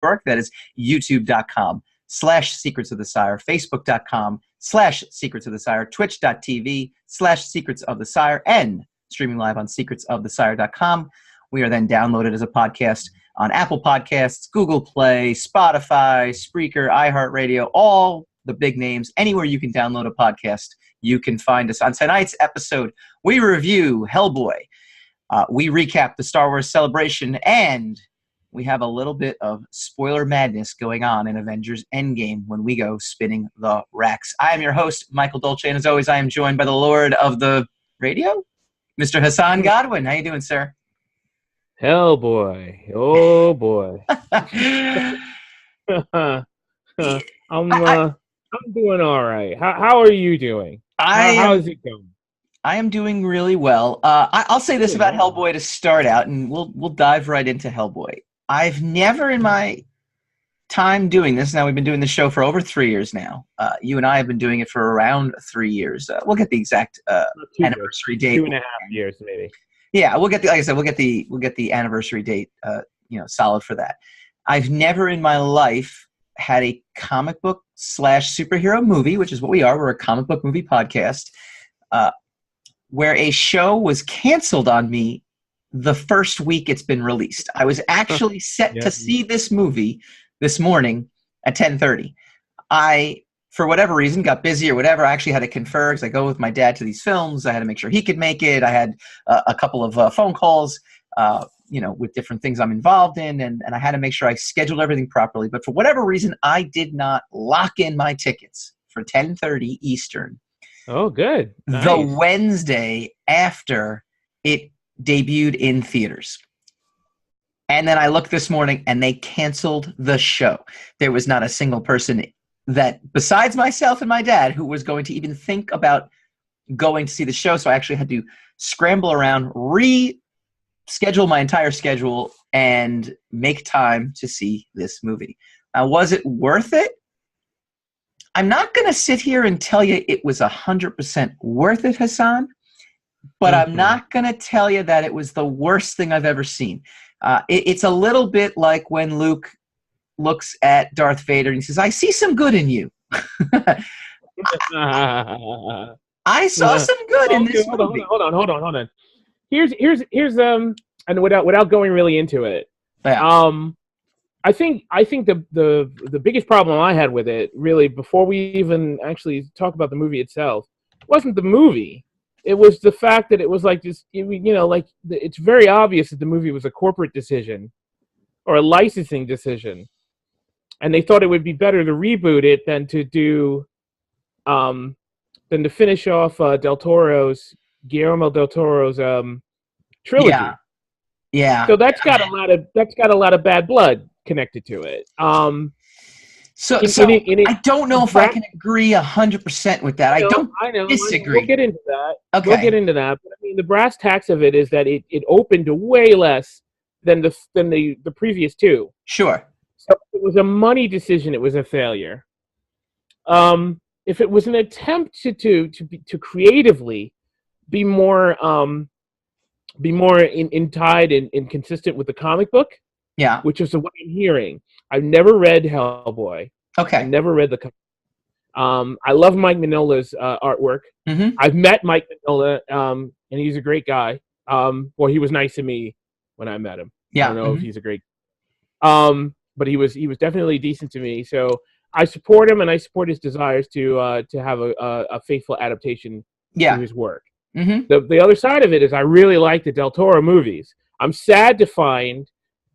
York. That is youtube.com/Secrets of the Sire, facebook.com/Secrets of the Sire, twitch.tv/Secrets of the Sire, and streaming live on secretsofthesire.com. We are then downloaded as a podcast on Apple Podcasts, Google Play, Spotify, Spreaker, iHeartRadio, all the big names. Anywhere you can download a podcast, you can find us. On tonight's episode, we review Hellboy. We recap the Star Wars Celebration, and we have a little bit of spoiler madness going on in Avengers Endgame when we go spinning the racks. I am your host, Michael Dolce, and as always, I am joined by the Lord of the Radio, Mr. Hassan Godwin. How you doing, sir? Hellboy. Oh, boy. I'm doing all right. How are you doing? How is it going? I am doing really well. I'll say this about Hellboy to start out, and we'll dive right into Hellboy. I've never in my time doing this, now we've been doing the show for over 3 years now. You and I have been doing it for around 3 years. We'll get the exact anniversary date. 2.5 years, maybe. Yeah, we'll get the anniversary date, solid for that. I've never in my life had a comic book / superhero movie, which is what we are. We're a comic book movie podcast, where a show was canceled on me the first week it's been released. I was actually set to see this movie this morning at 10:30. I, for whatever reason, got busy or whatever. I actually had to confer because I go with my dad to these films. I had to make sure he could make it. I had a couple of phone calls, with different things I'm involved in, and I had to make sure I scheduled everything properly. But for whatever reason, I did not lock in my tickets for 10:30 Eastern. Oh, good. Nice. The Wednesday after it debuted in theaters. And then I looked this morning and they canceled the show. There was not a single person that, besides myself and my dad, who was going to even think about going to see the show. So I actually had to scramble around, reschedule my entire schedule, and make time to see this movie. Now, was it worth it? I'm not going to sit here and tell you it was 100% worth it, Hassan, but I'm not going to tell you that it was the worst thing I've ever seen. It's a little bit like when Luke looks at Darth Vader and he says, "I see some good in you." I saw some good in this movie. Hold on. Here's and without going really into it, I think the biggest problem I had with it, really, before we even actually talk about the movie itself, wasn't the movie. It was the fact that it was like this, it's very obvious that the movie was a corporate decision or a licensing decision, and they thought it would be better to reboot it than to finish off Guillermo del Toro's trilogy. Yeah. So that's got a lot of bad blood connected to it. So I don't know if I can agree 100% with that. I know. Disagree. We'll get into that. Okay. We'll get into that. But I mean, the brass tacks of it is that it opened to way less than the previous two. Sure. So it was a money decision. It was a failure. If it was an attempt to creatively be more in tied and consistent with the comic book. Yeah. Which is what I'm hearing. I've never read Hellboy. Okay. I've never read the comic. I love Mike Mignola's artwork. Mm-hmm. I've met Mike Mignola, and he's a great guy. Well, he was nice to me when I met him. Yeah. I don't know if he's a great but he was definitely decent to me. So I support him, and I support his desires to have a faithful adaptation to his work. Mm-hmm. The other side of it is I really like the Del Toro movies. I'm sad to find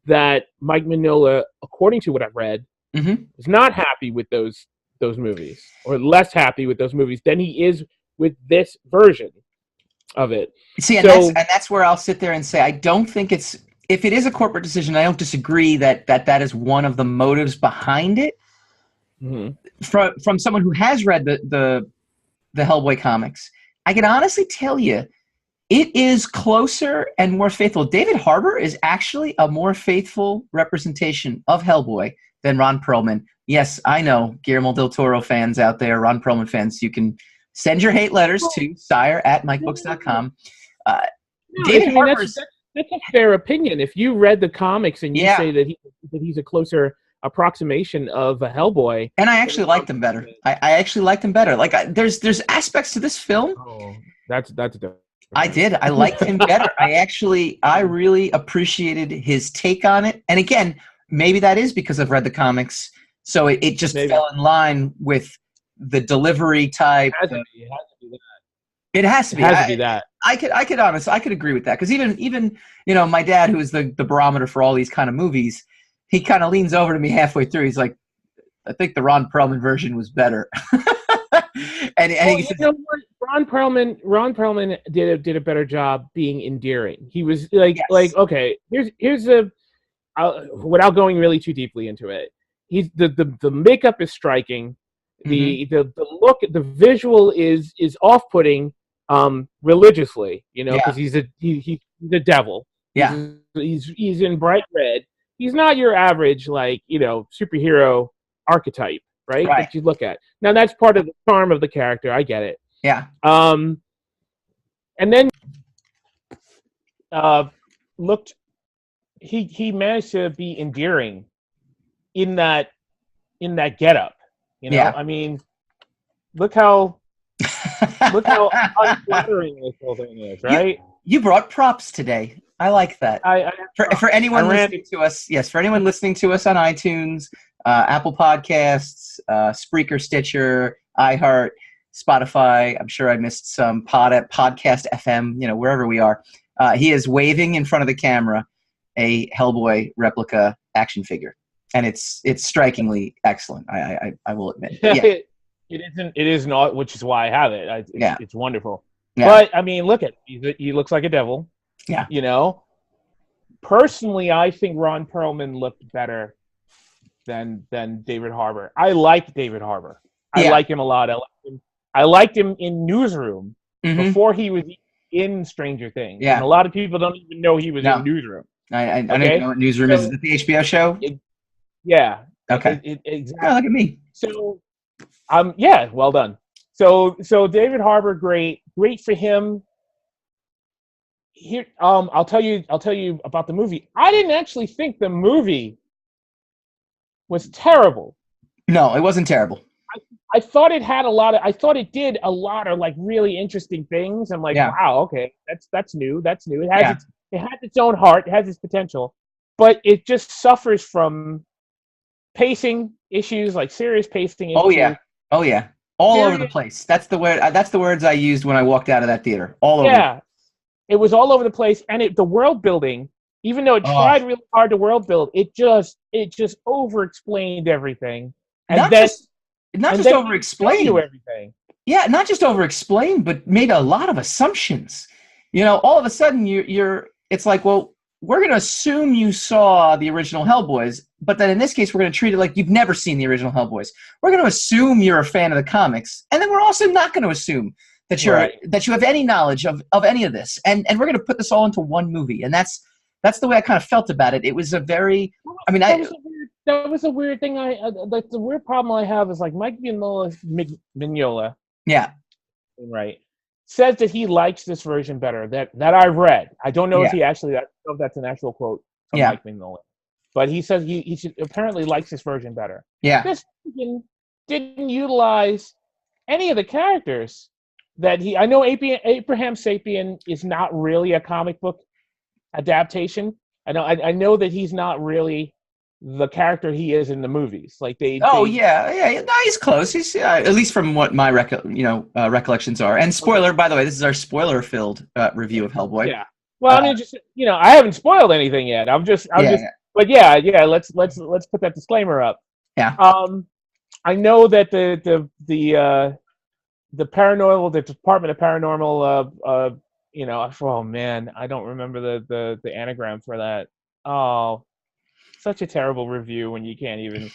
that Mike Mignola, according to what I've read, is not happy with those movies, or less happy with those movies than he is with this version of it. See, and that's where I'll sit there and say I don't think it's, if it is a corporate decision, I don't disagree that is one of the motives behind it. Mm-hmm. From someone who has read the Hellboy comics, I can honestly tell you, it is closer and more faithful. David Harbour is actually a more faithful representation of Hellboy than Ron Perlman. Yes, I know, Guillermo del Toro fans out there, Ron Perlman fans, you can send your hate letters to sire@mikebooks.com. David Harbour's... That's a fair opinion. If you read the comics and you say that he's a closer approximation of a Hellboy. And I actually liked him better. I actually liked him better. Like there's aspects to this film. Oh, that's different. I did. I liked him better. I really appreciated his take on it. And again, maybe that is because I've read the comics, so it just fell in line with the delivery type. It has to be that. It has to be. That. I could agree with that, because even my dad, who is the barometer for all these kind of movies, he kind of leans over to me halfway through. He's like, I think the Ron Perlman version was better. and he said, Ron Perlman did a better job being endearing. He was like okay, here's a without going really too deeply into it. He's the makeup is striking. The look, the visual is off-putting religiously, because he's the devil. Yeah. He's in bright red. He's not your average superhero archetype, right? That you look at. Now that's part of the charm of the character. I get it. Yeah. And then he managed to be endearing in that getup. I mean, look how unflattering this whole thing is, right? You brought props today. I like that. For anyone listening to us, for anyone listening to us on iTunes, Apple Podcasts, Spreaker, Stitcher, iHeart, Spotify. I'm sure I missed some Podcast FM. Wherever we are, he is waving in front of the camera a Hellboy replica action figure, and it's strikingly excellent. I will admit. Yeah. It is not, which is why I have it. It's wonderful. Yeah. But I mean, look at he looks like a devil. Yeah. Personally, I think Ron Perlman looked better than David Harbour. I like David Harbour. I like him a lot. I liked him in Newsroom before he was in Stranger Things. Yeah. And a lot of people don't even know he was in Newsroom. I don't even know what Newsroom is. Is it the HBO show? Yeah. Okay. Exactly. Oh, look at me. So, well done. So David Harbour, great for him. Here, I'll tell you about the movie. I didn't actually think the movie was terrible. No, it wasn't terrible. I thought it had I thought it did a lot of really interesting things. I'm like, wow, okay, that's new. That's new. It has its own heart. It has its potential, but it just suffers from pacing issues, serious pacing issues. Oh yeah. All over the place. That's the word. That's the words I used when I walked out of that theater. All over. Yeah, it was all over the place, and the world building, even though it tried really hard to world build, it just over-explained everything, and not just over-explained everything. Yeah, not just over-explained, but made a lot of assumptions. All of a sudden it's like, well, we're going to assume you saw the original Hellboys, but then in this case, we're going to treat it like you've never seen the original Hellboys. We're going to assume you're a fan of the comics, and then we're also not going to assume that that you have any knowledge of any of this, and we're going to put this all into one movie, and that's the way I kind of felt about it. It was a very, that was a weird thing. The weird problem I have is Mike Mignola, right, says that he likes this version better that I've read. I don't know if he actually, I don't know if that's an actual quote from Mike Mignola, but he says he apparently likes this version better. Yeah, this didn't utilize any of the characters that I know. Abraham Sapien is not really a comic book adaptation. I know that he's not really the character he is in the movies. No, he's close. He's at least from what my recollections are. And spoiler, by the way, this is our spoiler-filled review of Hellboy. Yeah. Well, I haven't spoiled anything yet. But let's put that disclaimer up. Yeah. I know that the Department of Paranormal, oh man, I don't remember the anagram for that. Oh, such a terrible review when you can't even,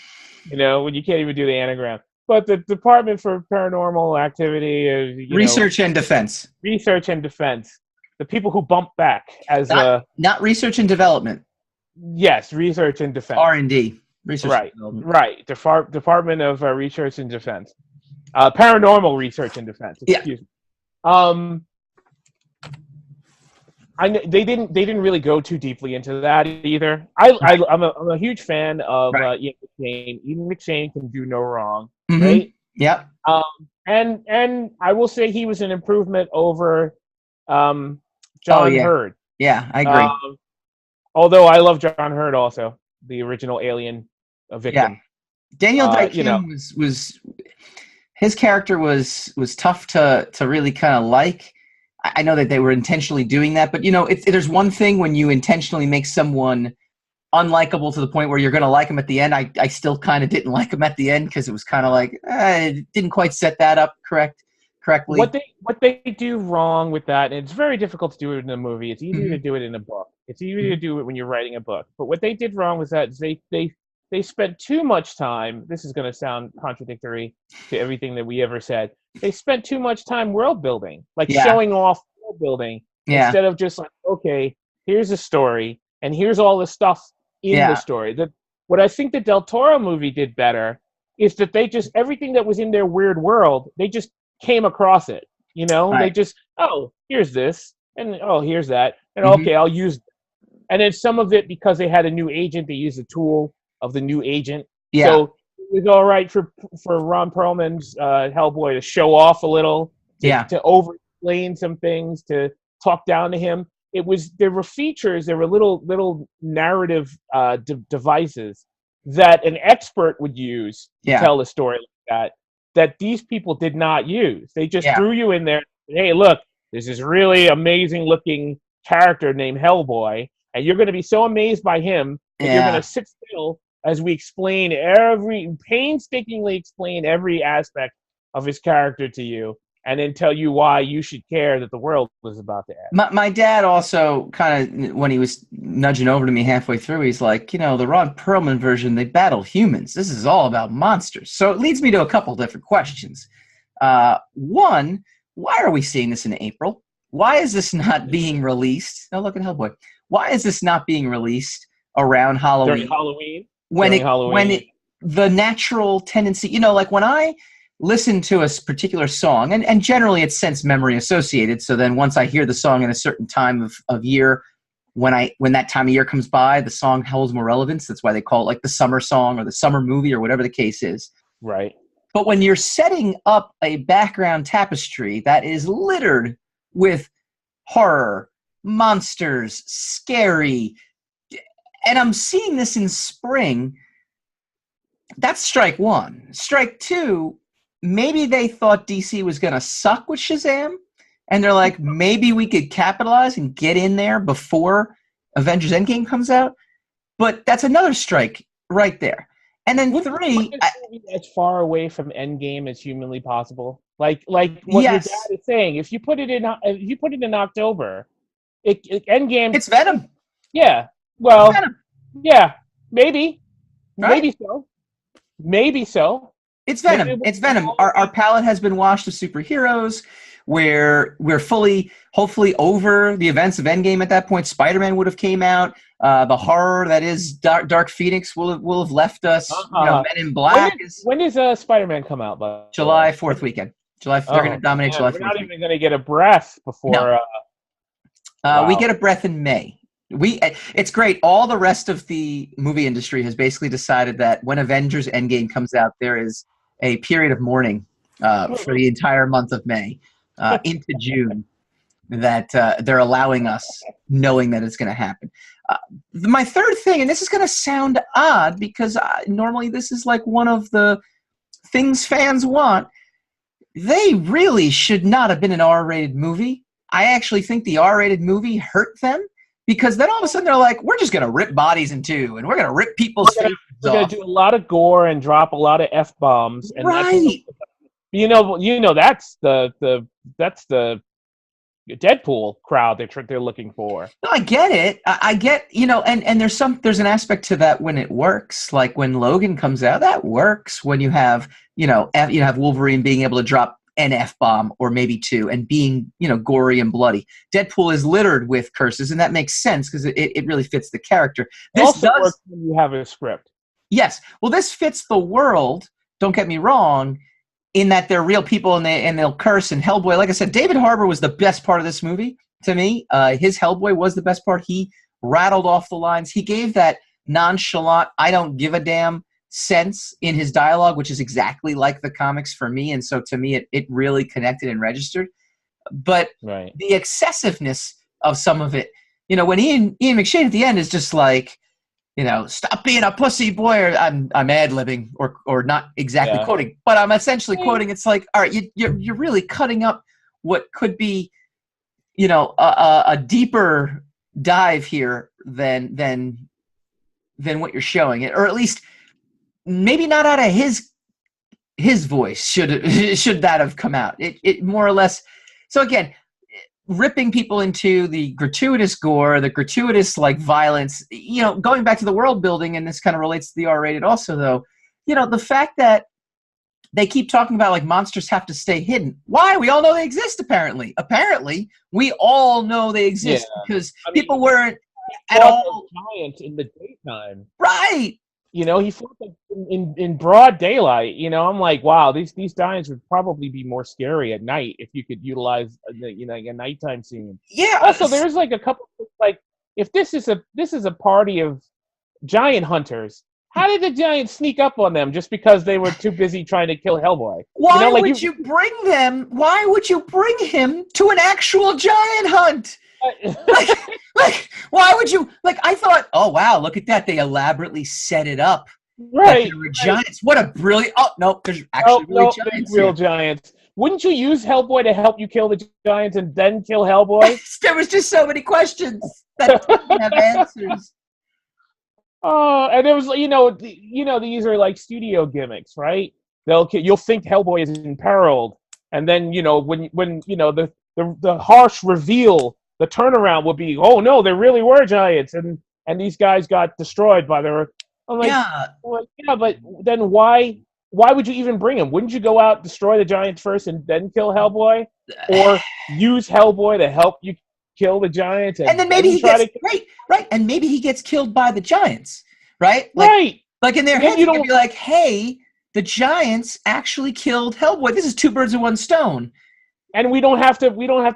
do the anagram. But the Department for Paranormal Activity is Research and Defense. Research and Defense. The people who bump back as not Research and Development. Yes, Research and Defense. R&D. Research and Development. Right. Department of Research and Defense. Paranormal Research and Defense. Excuse me. They didn't really go too deeply into that either. I'm a huge fan of Ian McShane. Ian McShane can do no wrong, right? Yep. And I will say he was an improvement over John Hurd. Yeah, I agree. Although I love John Hurd also, the original Alien victim. Yeah. Daniel Day-Kim was his character was tough to really kind of like. I know that they were intentionally doing that, but there's one thing when you intentionally make someone unlikable to the point where you're going to like him at the end. I still kind of didn't like him at the end because it was kind of like it didn't quite set that up correctly. What they do wrong with that, and it's very difficult to do it in a movie. It's easier to do it in a book. It's easier to do it when you're writing a book. But what they did wrong was that they spent too much time. This is going to sound contradictory to everything that we ever said. They spent too much time world building, showing off world building, instead of just like, okay, here's a story, and here's all the stuff in the story. What I think the Del Toro movie did better is that they just, everything that was in their weird world, they just came across it. Right. They just, here's this, and here's that, and okay, I'll use it. And then some of it, because they had a new agent, they used the tool of the new agent. Yeah. So it was all right for Ron Perlman's Hellboy to show off a little, to over-explain some things, to talk down to him. There were features, there were little narrative devices that an expert would use to tell a story like that these people did not use. They just threw you in there. Hey, look, there's this really amazing-looking character named Hellboy, and you're going to be so amazed by him that you're going to sit still as we painstakingly explain every aspect of his character to you, and then tell you why you should care that the world was about to end. My dad also kind of, when he was nudging over to me halfway through, he's like, the Ron Perlman version, they battle humans. This is all about monsters. So it leads me to a couple different questions. One, why are we seeing this in April? Why is this not being released? Oh, look at Hellboy. Why is this not being released around Halloween? During Halloween? When the natural tendency, like when I listen to a particular song, and generally it's sense memory associated, so then once I hear the song in a certain time of year, when that time of year comes by, the song holds more relevance. That's why they call it like the summer song or the summer movie or whatever the case is. Right. But when you're setting up a background tapestry that is littered with horror, monsters, scary, and I'm seeing this in spring, that's strike one. Strike two, maybe they thought DC was going to suck with Shazam, and they're like, maybe we could capitalize and get in there before Avengers Endgame comes out. But that's another strike right there. And then three, as far away from Endgame as humanly possible. Like what your dad is saying. If you put it in October, Endgame. It's Venom. Yeah. Well. Venom. Yeah. Maybe. Right? Maybe so. It's Venom. It's Venom. Our palette has been washed of superheroes. We're fully, hopefully, over the events of Endgame at that point. Spider-Man would have came out. The horror that is Dark Phoenix will have left us. Men in Black. When does Spider-Man come out? July 4th weekend. They're going to dominate July 4th. We're not even going to get a breath before. No. Wow. We get a breath in May. It's great. All the rest of the movie industry has basically decided that when Avengers Endgame comes out, there is a period of mourning for the entire month of May into June that they're allowing us, knowing that it's going to happen. My third thing, and this is going to sound odd because normally this is like one of the things fans want, they really should not have been an R-rated movie. I actually think the R-rated movie hurt them. Because then all of a sudden they're like, we're just going to rip bodies in two, and we're going to rip people's faces off. We're going to do a lot of gore and drop a lot of F-bombs. And right. That's the Deadpool crowd they're looking for. No, I get it. I get, and there's an aspect to that when it works. Like when Logan comes out, that works. When you have, have Wolverine being able to drop an F-bomb or maybe two and being, gory and bloody. Deadpool is littered with curses, and that makes sense because it really fits the character. This also works when you have a script. Yes. Well, this fits the world, don't get me wrong, in that they're real people and they'll curse. And Hellboy, like I said, David Harbour was the best part of this movie. to me. His Hellboy was the best part. He rattled off the lines. He gave that nonchalant, I don't give a damn sense in his dialogue, which is exactly like the comics for me. And so to me, it really connected and registered. But the excessiveness of some of it, you know, when Ian McShane at the end is just like, you know, stop being a pussy boy, or I'm ad-libbing or not exactly quoting, but I'm essentially quoting. It's like, all right, you're really cutting up what could be, you know, a deeper dive here than what you're showing it, or at least maybe not out of his voice should that have come out. It more or less. So again, ripping people into the gratuitous gore, the gratuitous like violence, you know, going back to the world building, and this kind of relates to the R-rated also though, you know, the fact that they keep talking about like monsters have to stay hidden. Why? We all know they exist apparently. Apparently, we all know they exist because people weren't at all giants in the daytime. Right. You know, he fought them in broad daylight. You know, I'm like, wow, these giants would probably be more scary at night if you could utilize, you know, a nighttime scene. Yeah. Also, there's like a couple, like, if this is a party of giant hunters, how did the giants sneak up on them just because they were too busy trying to kill Hellboy? Why would you bring them? Why would you bring him to an actual giant hunt? like, why would you? Like, I thought, oh wow, look at that! They elaborately set it up. Right, there were giants. What a brilliant! Oh no, there's actually giants. Real giants. Wouldn't you use Hellboy to help you kill the giants and then kill Hellboy? There was just so many questions that didn't have answers. Oh, and it was, you know, these are like studio gimmicks, right? You'll think Hellboy is imperiled, and then, you know, when you know the harsh reveal, the turnaround would be, oh no, there really were giants, and these guys got destroyed by their. I'm like, well, yeah, but then why would you even bring him? Wouldn't you go out, destroy the giants first, and then kill Hellboy, or use Hellboy to help you kill the giants, and then maybe he gets right, and maybe he gets killed by the giants, right? Like in their head, you could be like, "Hey, the giants actually killed Hellboy. This is two birds with one stone." And we don't have to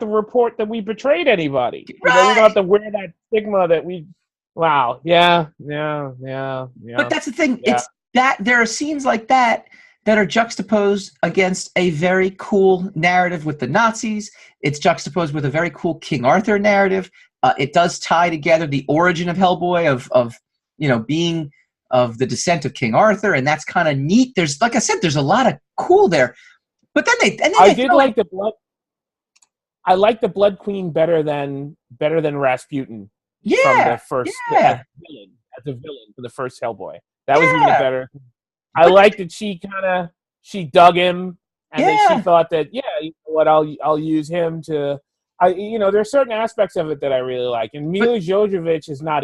report that we betrayed anybody. Right. You know, we don't have to wear that stigma that we. Wow. Yeah. But that's the thing. Yeah. It's that there are scenes like that are juxtaposed against a very cool narrative with the Nazis. It's juxtaposed with a very cool King Arthur narrative. It does tie together the origin of Hellboy of you know, being of the descent of King Arthur, and that's kind of neat. There's, like I said, there's a lot of cool there. But then I like the Blood Queen better than Rasputin. Yeah, from the first as a villain for the first Hellboy. That was even better. I liked that she dug him, and then she thought that, you know what, I'll use him to. You know, there's certain aspects of it that I really like. And Mila Jovovich is not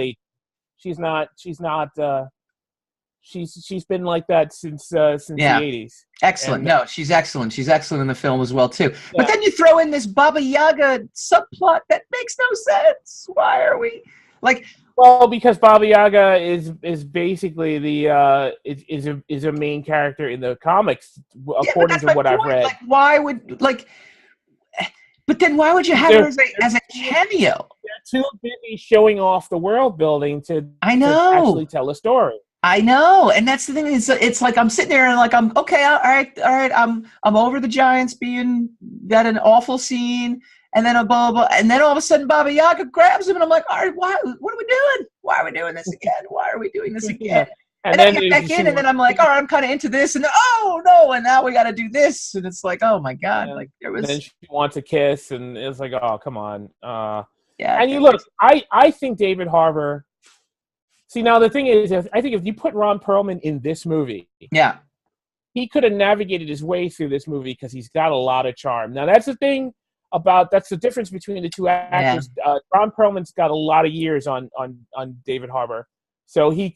she's been like that since the 80s. Excellent. No, she's excellent. She's excellent in the film as well too. Yeah. But then you throw in this Baba Yaga subplot that makes no sense. Why are we like? Well, because Baba Yaga is basically the is a main character in the comics according to what I've read. Like, why would like? But then why would you have her as a cameo? They're too busy showing off the world building to actually tell a story. I know, and that's the thing. It's like I'm sitting there and like I'm okay. All right. I'm over the giants being that an awful scene, and then blah, blah, blah, and then all of a sudden Baba Yaga grabs him, and I'm like, all right, what are we doing? Why are we doing this again? Why are we doing this again? And then I get back in, and then I'm like, all right, I'm kind of into this, and oh no, and now we got to do this, and it's like, oh my god, like there was. And then she wants a kiss, and it's like, oh come on, And you look, I think David Harbour. See, now the thing is, I think if you put Ron Perlman in this movie, he could have navigated his way through this movie because he's got a lot of charm. Now that's the thing that's the difference between the two actors. Ron Perlman's got a lot of years on David Harbour, so he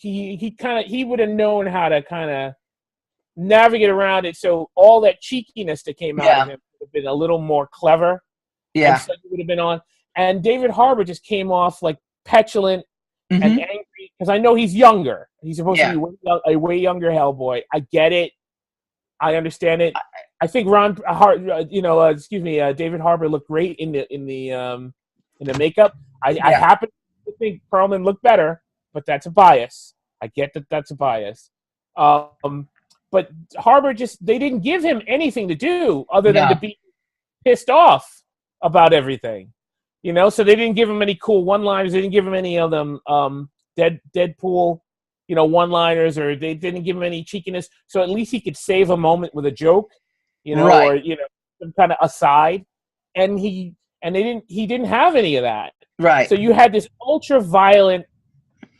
would have known how to kind of navigate around it. So all that cheekiness that came out of him would have been a little more clever. Yeah, and so he would have been on. And David Harbour just came off like petulant. And angry, because I know he's younger. He's supposed to be a way younger Hellboy. I get it. I understand it. I think David Harbour looked great in the in the makeup. I happen to think Perlman looked better, but that's a bias. I get that that's a bias. But Harbour they didn't give him anything to do other than to be pissed off about everything. So they didn't give him any cool one-liners. They didn't give him any of them Deadpool, one-liners, or they didn't give him any cheekiness. So at least he could save a moment with a joke, or some kind of aside. And he didn't have any of that. Right. So you had this ultra-violent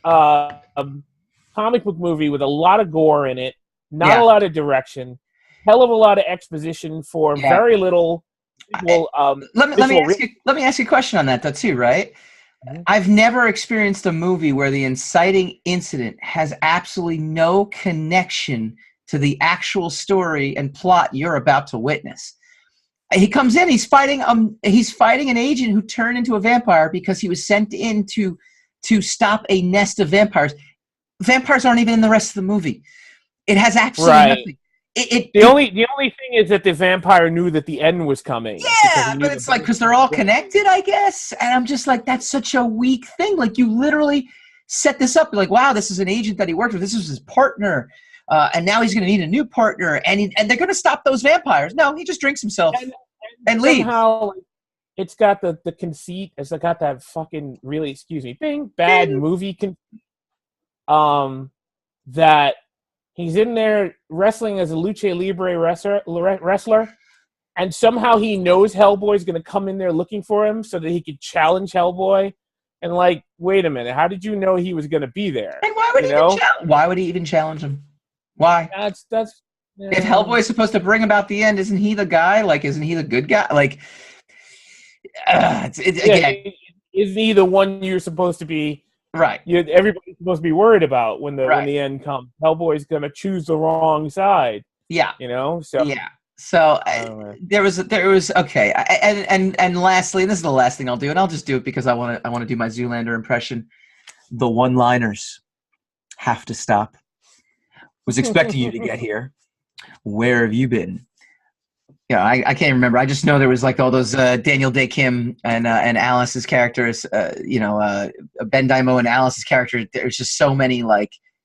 comic book movie with a lot of gore in it, not a lot of direction, hell of a lot of exposition for very little. Let me ask you a question on that though too, right? Mm-hmm. I've never experienced a movie where the inciting incident has absolutely no connection to the actual story and plot you're about to witness. He comes in, he's fighting an agent who turned into a vampire because he was sent in to stop a nest of vampires. Vampires aren't even in the rest of the movie. It has absolutely nothing. The only thing is that the vampire knew that the end was coming. Yeah, but it's like because they're all connected, I guess. And I'm just like, that's such a weak thing. Like you literally set this up. You're like, wow, this is an agent that he worked with. This was his partner, and now he's going to need a new partner, and they're going to stop those vampires. No, he just drinks himself and leaves. Somehow, it's got the conceit. It's got that fucking really bad movie. That. He's in there wrestling as a lucha libre wrestler, and somehow he knows Hellboy's going to come in there looking for him so that he could challenge Hellboy. And wait a minute, how did you know he was going to be there? And why would he even challenge him? Why? That's if Hellboy's supposed to bring about the end, isn't he the guy? Isn't he the good guy? Again, isn't he the one you're supposed to be? Right. Everybody's supposed to be worried about when the end comes. Hellboy's going to choose the wrong side. Yeah. So yeah. So there was okay. And lastly, and this is the last thing I'll do, and I'll just do it because I want to do my Zoolander impression. The one-liners have to stop. Was expecting you to get here. Where have you been? Yeah, I can't remember. I just know there was all those Daniel Day Kim and Alice's characters. Ben Daimo and Alice's character. There's just so many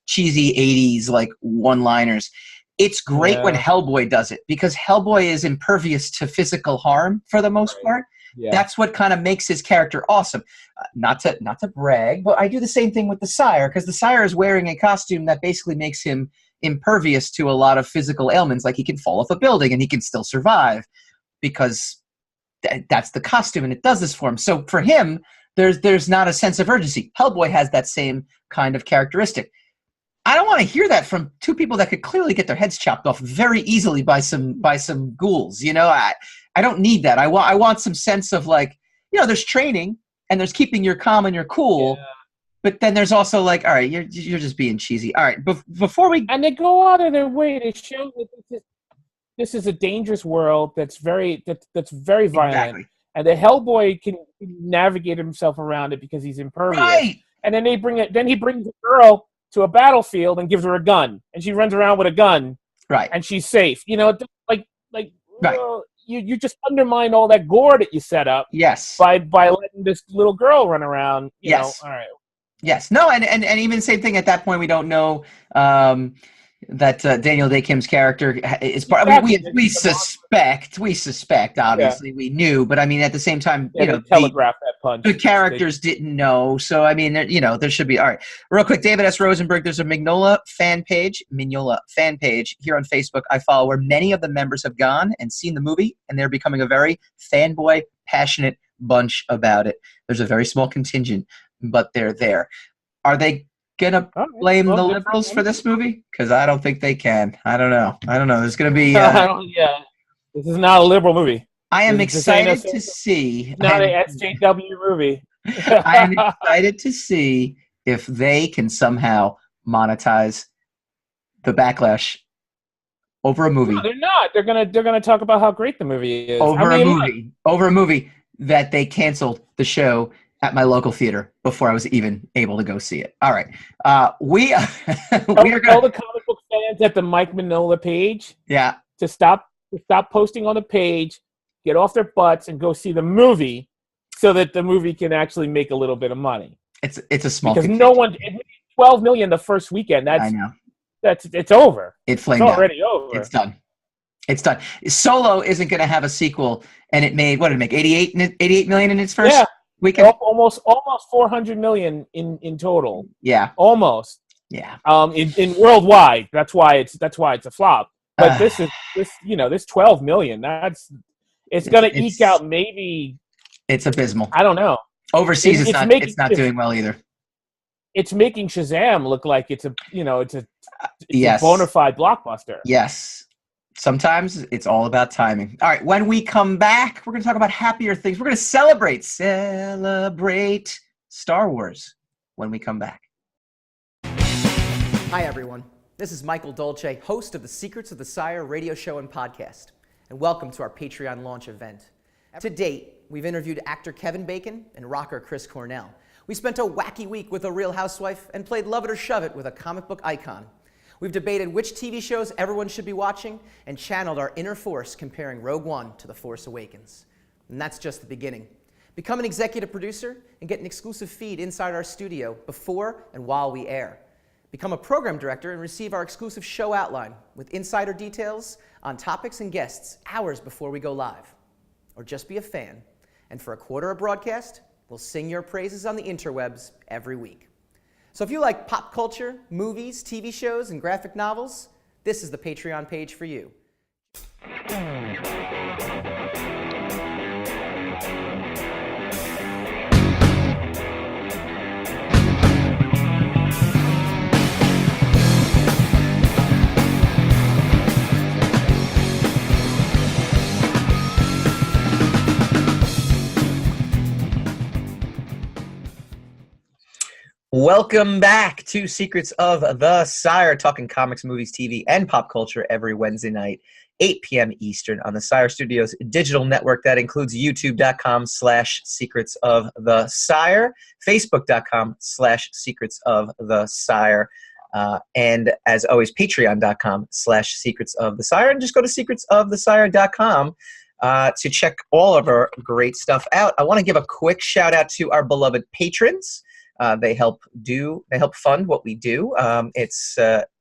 cheesy '80s one-liners. It's great when Hellboy does it because Hellboy is impervious to physical harm for the most part. Yeah. That's what kind of makes his character awesome. Not to brag, but I do the same thing with the Sire because the Sire is wearing a costume that basically makes him impervious to a lot of physical ailments. He can fall off a building and he can still survive because that's the costume and it does this for him. So for him, there's not a sense of urgency. Hellboy has that same kind of characteristic. I don't want to hear that from two people that could clearly get their heads chopped off very easily by some ghouls. I don't need that. I want some sense of there's training and there's keeping your calm and your cool. Yeah. But then there's also all right, you're just being cheesy. All right, before we... And they go out of their way to show that this is a dangerous world that's very violent. Exactly. And the Hellboy can navigate himself around it because he's impervious. Right. And then he brings a girl to a battlefield and gives her a gun. And she runs around with a gun. Right. And she's safe. Right. You just undermine all that gore that you set up. Yes. By letting this little girl run around. Yes. All right. Yes. No, and even same thing at that point, we don't know that Daniel Day Kim's character is part. We suspect, obviously we knew, but at the same time, they telegraphed that punch. The characters didn't know, so there should be. All right, real quick, David S. Rosenberg. There's a Mignola fan page here on Facebook. I follow where many of the members have gone and seen the movie, and they're becoming a very fanboy, passionate bunch about it. There's a very small contingent, but they're there. Are they gonna blame the liberals for this movie? Because I don't think they can. I don't know. There's gonna be. This is not a liberal movie. I am excited to see. Not a SJW movie. I am excited to see if they can somehow monetize the backlash over a movie. No, they're not. They're gonna talk about how great the movie is. Over a movie that they canceled the show at my local theater before I was even able to go see it. All right. We are going to tell the comic book fans at the Mike Mignola page to stop posting on the page, get off their butts, and go see the movie so that the movie can actually make a little bit of money. It's a small because no one $12 million the first weekend. I know. It's over. It flamed It's already over. It's done. It's done. Solo isn't going to have a sequel, and it made, what did it make? 88 million in its first weekend. Almost 400 million in total. Yeah, almost. Yeah. In worldwide, that's why it's a flop. But this 12 million, it's going to eke out maybe. It's abysmal. I don't know. Overseas, it's not doing well either. It's making Shazam look like it's a bona fide blockbuster. Yes. Sometimes it's all about timing. All right, when we come back, we're going to talk about happier things. We're going to celebrate Star Wars when we come back. Hi, everyone. This is Michael Dolce, host of the Secrets of the Sire radio show and podcast, and welcome to our Patreon launch event. To date, we've interviewed actor Kevin Bacon and rocker Chris Cornell. We spent a wacky week with a Real Housewife and played Love It or Shove It with a comic book icon. We've debated which TV shows everyone should be watching and channeled our inner force comparing Rogue One to The Force Awakens. And that's just the beginning. Become an executive producer and get an exclusive feed inside our studio before and while we air. Become a program director and receive our exclusive show outline with insider details on topics and guests hours before we go live. Or just be a fan, and for $0.25 a broadcast, we'll sing your praises on the interwebs every week. So if you like pop culture, movies, TV shows, and graphic novels, this is the Patreon page for you. Welcome back to Secrets of the Sire, talking comics, movies, TV, and pop culture every Wednesday night, 8 p.m. Eastern on the Sire Studios digital network. That includes youtube.com/Secrets of the Sire, facebook.com/Secrets of the Sire, and as always, patreon.com/Secrets of the Sire. And just go to secretsofthesire.com to check all of our great stuff out. I want to give a quick shout out to our beloved patrons. They help fund what we do. It's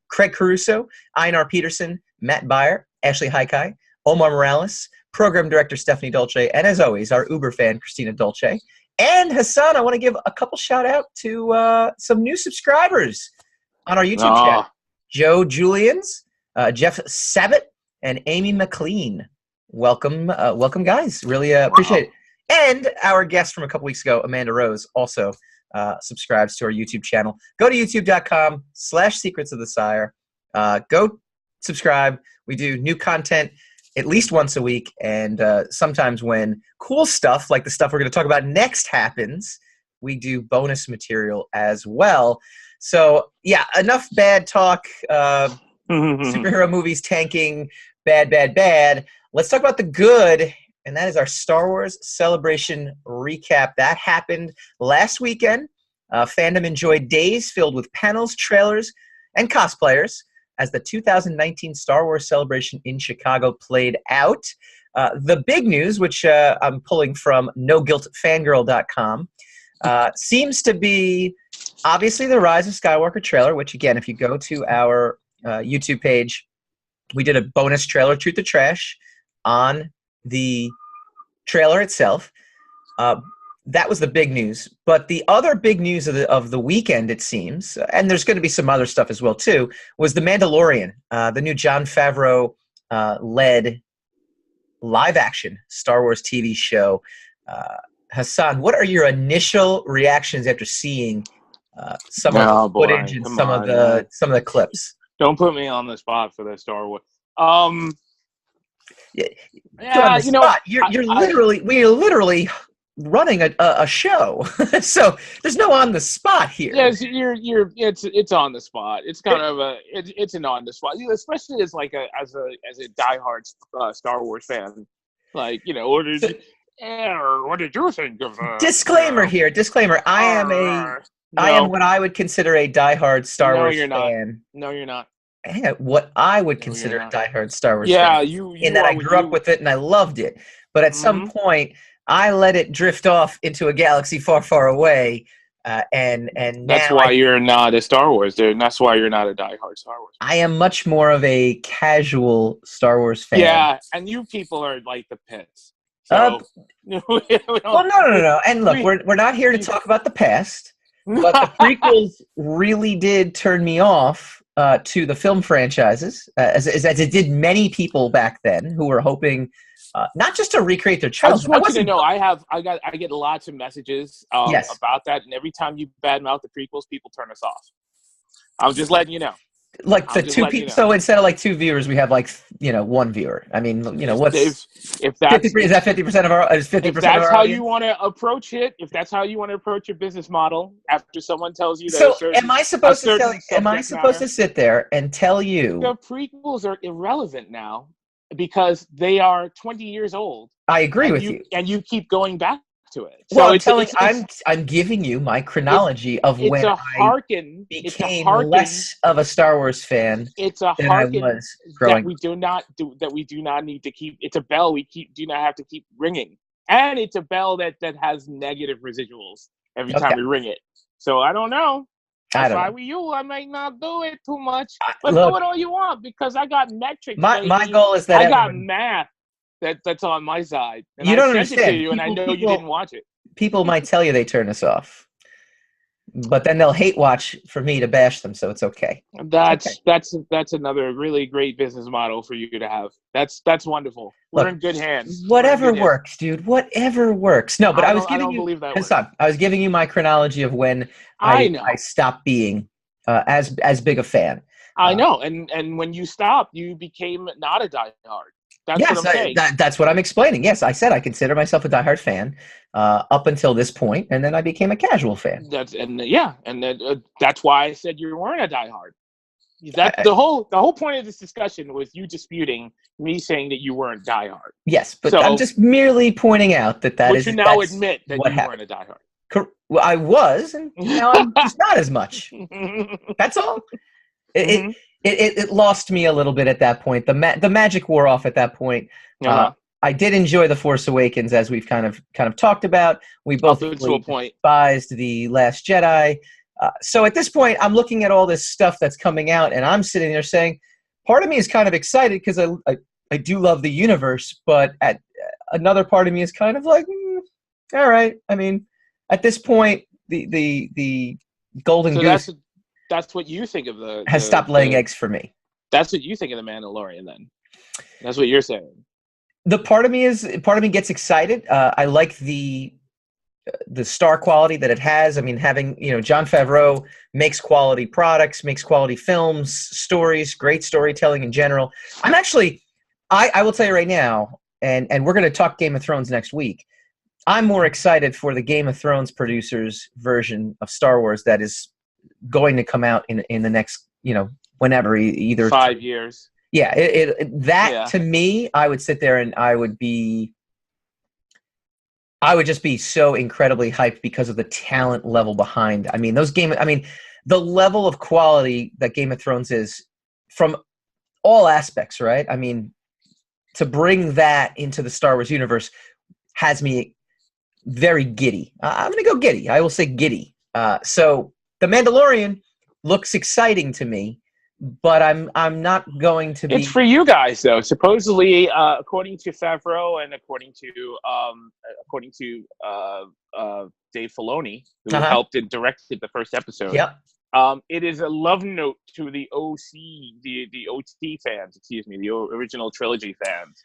Craig Caruso, Einar Peterson, Matt Beyer, Ashley Haikai, Omar Morales, Program Director Stephanie Dolce, and as always, our Uber fan, Christina Dolce. And Hassan, I want to give a couple shout out to some new subscribers on our YouTube channel. Joe Julians, Jeff Sabat, and Amy McLean. Welcome guys. Really appreciate it. And our guest from a couple weeks ago, Amanda Rose, also subscribes to our YouTube channel. Go to youtube.com/Secrets of the Sire. Go subscribe. We do new content at least once a week, and sometimes when cool stuff like the stuff we're going to talk about next happens, we do bonus material as well. So yeah, enough bad talk. Superhero movies tanking, bad. Let's talk about the good. And that is our Star Wars Celebration recap. That happened last weekend. Fandom enjoyed days filled with panels, trailers, and cosplayers as the 2019 Star Wars Celebration in Chicago played out. The big news, which I'm pulling from NoGuiltFangirl.com, seems to be obviously the Rise of Skywalker trailer, which, again, if you go to our YouTube page, we did a bonus trailer, Truth or Trash, on the trailer itself. That was the big news. But the other big news of the weekend, it seems, and there's going to be some other stuff as well too, was The Mandalorian, the new Jon Favreau led live-action Star Wars TV show. Hassan, what are your initial reactions after seeing some of the footage and some of the clips? Don't put me on the spot for the Star Wars. We're literally running a show, so there's no on the spot here. Yes, it's on the spot. It's kind of it's an on the spot, especially as as a diehard Star Wars fan. What did you think of? Disclaimer here. Disclaimer. I am what I would consider a diehard Star Wars fan. No, you're not. What I would consider a diehard Star Wars fan. Yeah, in that I grew up with it and I loved it. But at some point, I let it drift off into a galaxy far, far away. And that's now why you're not a Star Wars dude. And that's why you're not a diehard Star Wars fan. I am much more of a casual Star Wars fan. Yeah, and you people are like the pits. So well, no. And look, we're not here to talk about the past, but the prequels really did turn me off to the film franchises, as it did many people back then who were hoping not just to recreate their childhood. I just want you to know, I get lots of messages about that, and every time you badmouth the prequels, people turn us off. I'm just letting you know. Like the two people, so instead of like 2 viewers, we have like 1 viewer. I mean, what's if that's 50%, is that 50% of our? Is 50% if of that's our how audience? you want to approach it, if that's how you want to approach your business model, after someone tells you that. So, am I supposed to tell? Am I supposed to sit there and tell you the prequels are irrelevant now because they are 20 years old? I agree with you, and you keep going back to it. Well, so I'm giving you my chronology of when I became less of a Star Wars fan. It's a harken that we do not need to keep. It's a bell we do not have to keep ringing, and it's a bell that has negative residuals every time we ring it. So I don't know. If I were you, I might not do it too much, but do it all you want because I got metrics. My goal is that I got math. That's on my side. And you don't understand. It to you, and I know you didn't watch it. People might tell you they turn us off, but then they'll hate watch for me to bash them, so it's okay. That's another really great business model for you to have. That's wonderful. We're in good hands. Whatever works, dude. Whatever works. No, but I was giving you. I was giving you my chronology of when I stopped being as big a fan. I know, and when you stopped, you became not a diehard. That's what I'm saying. That's what I'm explaining. Yes, I said I consider myself a diehard fan up until this point, and then I became a casual fan. That's why I said you weren't a diehard. The whole point of this discussion was you disputing me saying that you weren't diehard. Yes, but I'm just merely pointing out that is. Would you now admit that you weren't a diehard? Well, I was, and now I'm just not as much. That's all. It lost me a little bit at that point. The magic wore off at that point. I did enjoy The Force Awakens, as we've kind of talked about. We both despised The Last Jedi. So at this point, I'm looking at all this stuff that's coming out, and I'm sitting there saying, part of me is kind of excited because I do love the universe, but another part of me is kind of like, all right. I mean, at this point, the golden goose. That's what you think of has stopped laying eggs for me. That's what you think of the Mandalorian, then. That's what you're saying. Part of me gets excited. I like the star quality that it has. I mean, having Jon Favreau makes quality products, makes quality films, stories, great storytelling in general. I'm actually, I will tell you right now, and we're going to talk Game of Thrones next week. I'm more excited for the Game of Thrones producers' version of Star Wars that is going to come out in the next whenever, either 5 years. Yeah, to me, I would sit there and I would just be so incredibly hyped because of the talent level behind. I mean, the level of quality that Game of Thrones is from all aspects, right? I mean, to bring that into the Star Wars universe has me very giddy. I'm going to go giddy. I will say giddy. So The Mandalorian looks exciting to me, but I'm not going to be. It's for you guys, though. Supposedly, according to Favreau and according to Dave Filoni, who helped and directed the first episode. Yep. It is a love note to the the OT fans. Excuse me, the original trilogy fans.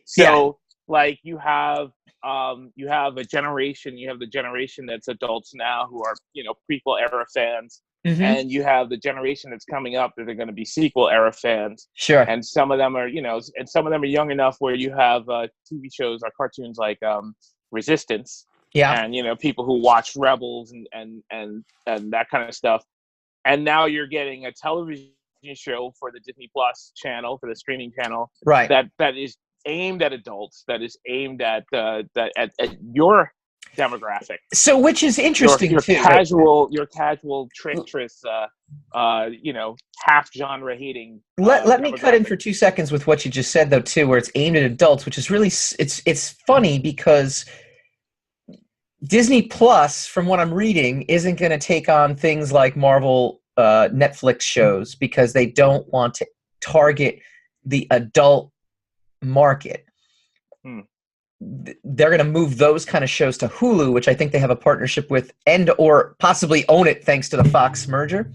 So, like, you have a generation. You have the generation that's adults now who are prequel era fans. Mm-hmm. And you have the generation that's coming up that are going to be sequel era fans. Sure. And some of them are, and some of them are young enough where you have TV shows or cartoons like Resistance. Yeah. And people who watch Rebels and that kind of stuff. And now you're getting a television show for the Disney Plus channel, for the streaming channel. Right. That is aimed at adults. That is aimed at your demographic. So, which is interesting your too. Your casual treacherous, half genre hating. Let me cut in for 2 seconds with what you just said, though, too, where it's aimed at adults, which is really it's funny because Disney Plus, from what I'm reading, isn't going to take on things like Marvel Netflix shows because they don't want to target the adult market. They're going to move those kind of shows to Hulu, which I think they have a partnership with, and or possibly own it thanks to the Fox merger.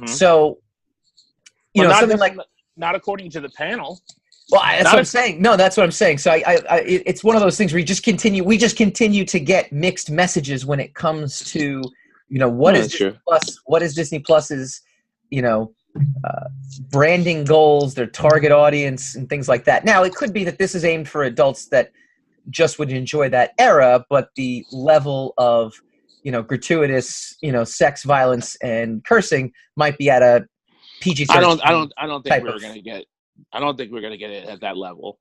So, something like not according to the panel. Well, that's what I'm saying. No, that's what I'm saying. So it's one of those things where we just continue to get mixed messages when it comes to, what is Disney Plus, what is Disney Plus's, branding goals, their target audience, and things like that. Now, it could be that this is aimed for adults that just would enjoy that era, but the level of, gratuitous, sex, violence, and cursing might be at a PG-13. I don't think we're going to get. I don't think we're going to get it at that level.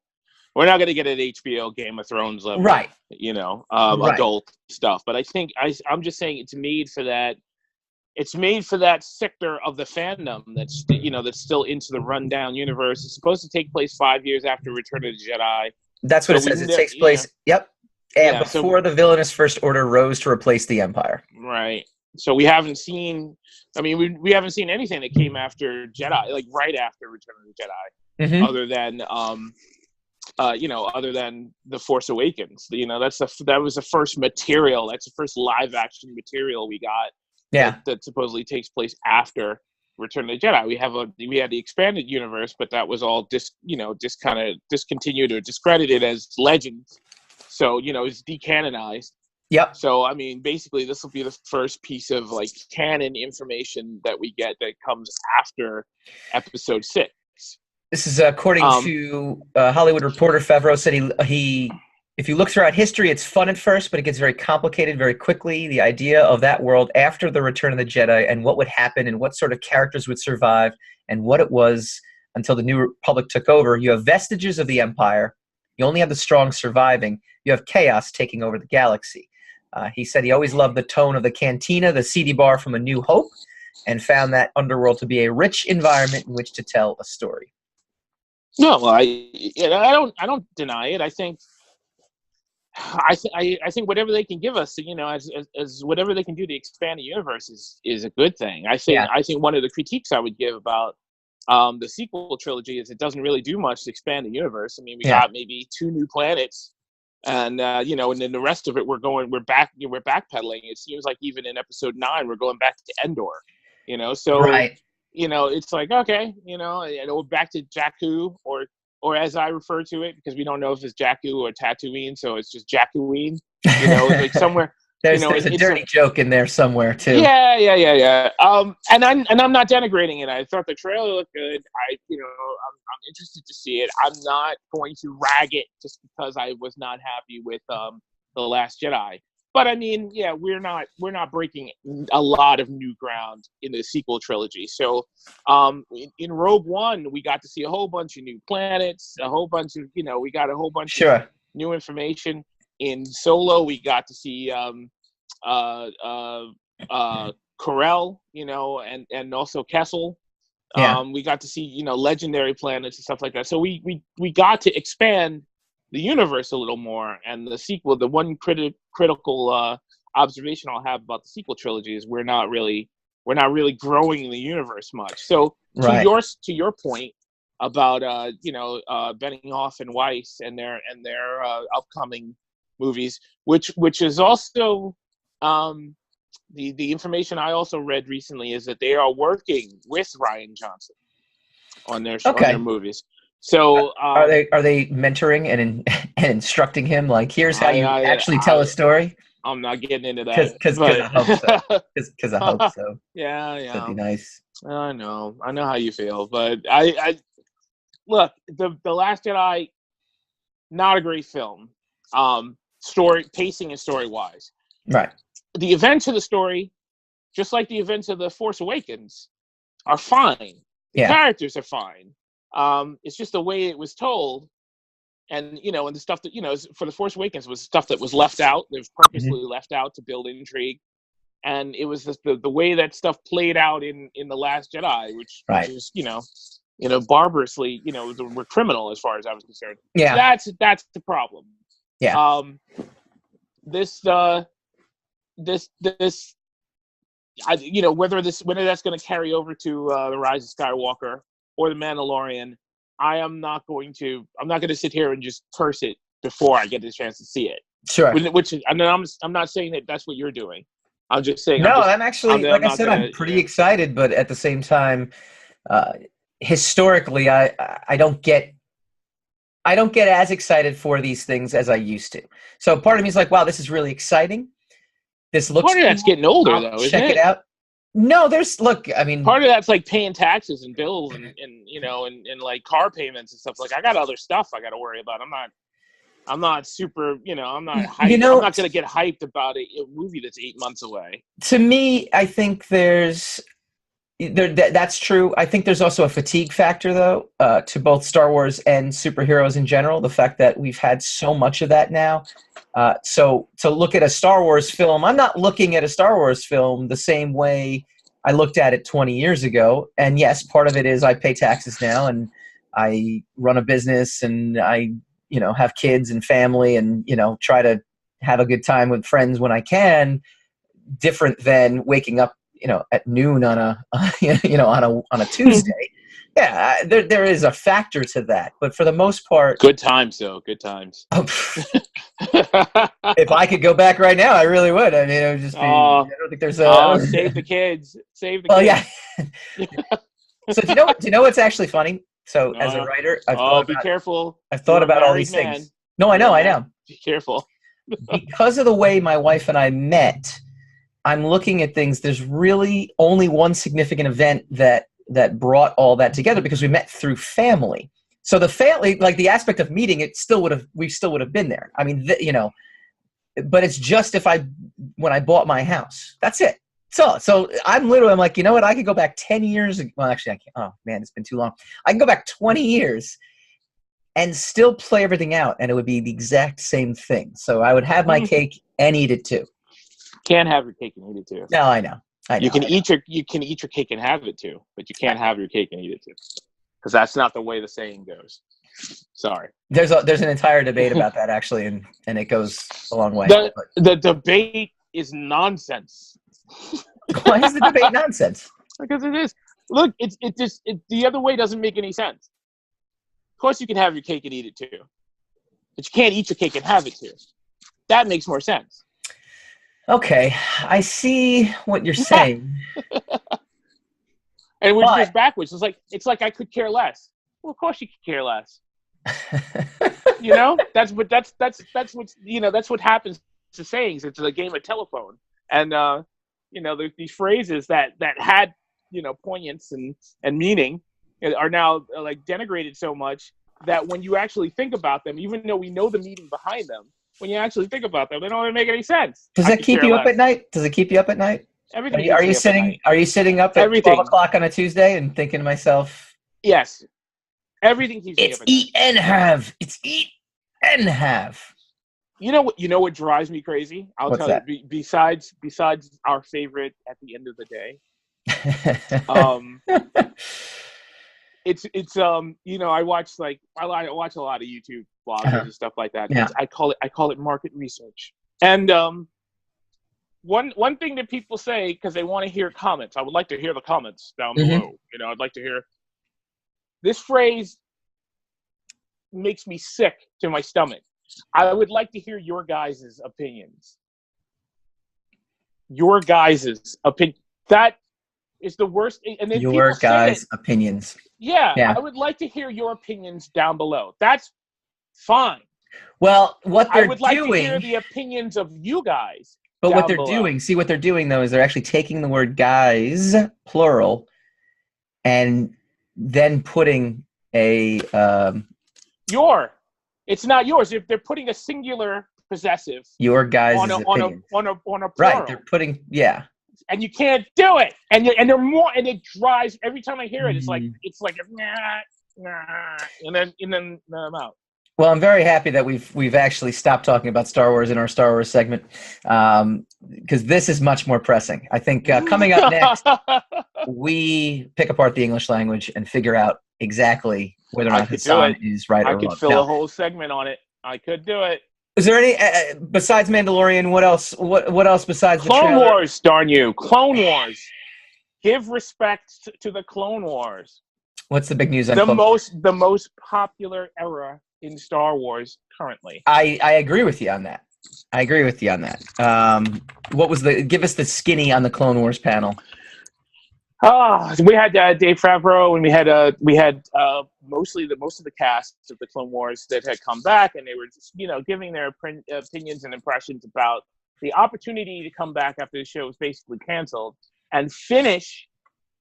We're not going to get it at HBO Game of Thrones level, right? Adult stuff. But I think I'm just saying it's made for that. It's made for that sector of the fandom that's that's still into the rundown universe. It's supposed to take place 5 years after Return of the Jedi. That's what it says. It takes place. Yep. And before the villainous First Order rose to replace the Empire. Right. So we haven't seen. I mean, we haven't seen anything that came after Jedi, like right after Return of the Jedi, other than other than The Force Awakens. That was the first material. That's the first live action material we got. Yeah. That supposedly takes place after Return of the Jedi. We had the expanded universe, but that was all just kind of discontinued or discredited as legends. So it's decanonized. Yep. So I mean, basically, this will be the first piece of like canon information that we get that comes after Episode 6. This is according to Hollywood Reporter. Favreau said he if you look throughout history, it's fun at first, but it gets very complicated very quickly. The idea of that world after the Return of the Jedi and what would happen and what sort of characters would survive and what it was until the New Republic took over. You have vestiges of the Empire. You only have the strong surviving. You have chaos taking over the galaxy. He said he always loved the tone of the cantina, the seedy bar from A New Hope, and found that underworld to be a rich environment in which to tell a story. No, well, I don't deny it. I think whatever they can give us, as whatever they can do to expand the universe is a good thing. I think one of the critiques I would give about the sequel trilogy is it doesn't really do much to expand the universe. I mean, we got maybe 2 new planets, and and then the rest of it we're backpedaling. It seems like even in Episode 9 we're going back to Endor. So right. It's like, okay, back to Jakku, or as I refer to it, because we don't know if it's Jakku or Tatooine, so it's just Jakkuine. Like somewhere. There's a dirty joke in there somewhere too. Yeah. And I'm not denigrating it. I thought the trailer looked good. I'm interested to see it. I'm not going to rag it just because I was not happy with The Last Jedi. But I mean, we're not breaking a lot of new ground in the sequel trilogy. So, in Rogue One, we got to see a whole bunch of new planets, a whole bunch of we got a whole bunch of new information. In Solo, we got to see Corel, and also Kessel. We got to see legendary planets and stuff like that. So we got to expand the universe a little more. And the sequel, the one critical observation I'll have about the sequel trilogy is we're not really growing the universe much. So to your point about Benioff and Weiss and their upcoming movies, which is also the information I also read recently is that they are working with Rian Johnson on their movies. So are they mentoring and instructing him, like, here's how you actually tell a story? I'm not getting into that because I hope so. Because I hope so. Yeah. That'd be nice. I know how you feel, but I look, the Last Jedi, not a great film. Story pacing and story wise, right? The events of the story, just like the events of The Force Awakens, are fine. The characters are fine. It's just the way it was told, and and the stuff that for The Force Awakens was stuff that was left out. It was purposely left out to build intrigue, and it was just the way that stuff played out in The Last Jedi, which is barbarously, were criminal as far as I was concerned. Yeah, that's the problem. Yeah. This the whether that's going to carry over to the Rise of Skywalker or the Mandalorian, I'm not going to sit here and just curse it before I get the chance to see it. Sure. I'm not saying that that's what you're doing. I'm just saying. No, I'm actually, like I said, I'm pretty excited, but at the same time, historically, I don't get as excited for these things as I used to. So part of me is like, wow, this is really exciting. This looks. Part of that's getting older, though. Isn't Check it out. No, I mean, part of that's like paying taxes and bills and like car payments and stuff. Like, I got other stuff I got to worry about. I'm not super, I'm not hyped. I'm not going to get hyped about a movie that's 8 months away. To me, I think that's true. I think there's also a fatigue factor, though, to both Star Wars and superheroes in general. The fact that we've had so much of that now. So to look at a Star Wars film, I'm not looking at a Star Wars film the same way I looked at it 20 years ago. And yes, part of it is I pay taxes now and I run a business and I have kids and family and, try to have a good time with friends when I can, different than waking up, at noon on a Tuesday. Yeah, there is a factor to that, but for the most part, good times though. Good times. If I could go back right now, I really would. I mean, it would just be. I don't think there's a. Save the kids. Save the well, kids. Yeah. So do you know what's actually funny? So as a writer, be careful. I've thought about all these things. No, I know. Be careful. Because of the way my wife and I met, I'm looking at things. There's really only one significant event that brought all that together because we met through family. So the family, like the aspect of meeting, we still would have been there. I mean, but it's just when I bought my house, that's it. So I'm like, you know what? I could go back 10 years. Well, actually I can't. Oh man, it's been too long. I can go back 20 years and still play everything out. And it would be the exact same thing. So I would have my cake and eat it too. Can't have your cake and eat it too. No, I know. You can eat your cake and have it too, but you can't have your cake and eat it too, because that's not the way the saying goes. Sorry. There's an entire debate about that actually, and it goes a long way. The debate is nonsense. Why is the debate nonsense? Because it is. Look, the other way doesn't make any sense. Of course, you can have your cake and eat it too, but you can't eat your cake and have it too. That makes more sense. Okay, I see what you're saying. And we're just backwards. It's like I could care less. Well, of course you could care less. That's what happens to sayings. It's a game of telephone, and there's these phrases that had poignance and meaning are now like denigrated so much that when you actually think about them, even though we know the meaning behind them, when you actually think about them, they don't really make any sense. Does that keep you up at night? Does it keep you up at night? Everything. Are you sitting up at 12 o'clock on a Tuesday and thinking to myself? Yes. Everything keeps me up at night. It's eat and have. It's eat and have. You know what drives me crazy? I'll tell you. Besides our favorite at the end of the day, it's I watch a lot of YouTube bloggers and stuff like that. Yeah. I call it market research. And one thing that people say, because they want to hear comments, I would like to hear the comments down below. I'd like to hear this phrase. Makes me sick to my stomach. I would like to hear your guys' opinions. Your guys' opinion. That is the worst. And then your guys' opinions. Yeah, I would like to hear your opinions down below. That's fine. Well, what they're doing. I would like to hear the opinions of you guys. But what they're doing, see what they're doing though, is they're actually taking the word guys, plural, and then putting a It's not yours. If they're putting a singular possessive. Your guys' on a plural. Right. They're putting And you can't do it. And they're more. And it drives every time I hear it. It's like nah, and then I'm out. Well, I'm very happy that we've actually stopped talking about Star Wars in our Star Wars segment, because this is much more pressing. I think coming up next, we pick apart the English language and figure out exactly whether or not Hassan is right or wrong. I could fill a whole segment on it. I could do it. Is there any besides Mandalorian? What else? What else besides the Clone trailer? Wars? Darn you, Clone Wars! Give respect to the Clone Wars. What's the big news on the Clone the most popular era in Star Wars currently? I agree with you on that. What was give us the skinny on the Clone Wars panel? We had Dave Favreau, and we had most of the cast of the Clone Wars that had come back, and they were just, giving their opinions and impressions about the opportunity to come back after the show was basically canceled and finish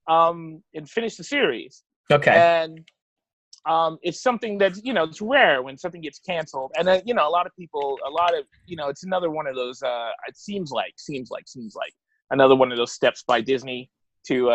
the series. Okay. And it's something that it's rare when something gets canceled, and a lot of it's another one of those. It seems like another one of those steps by Disney to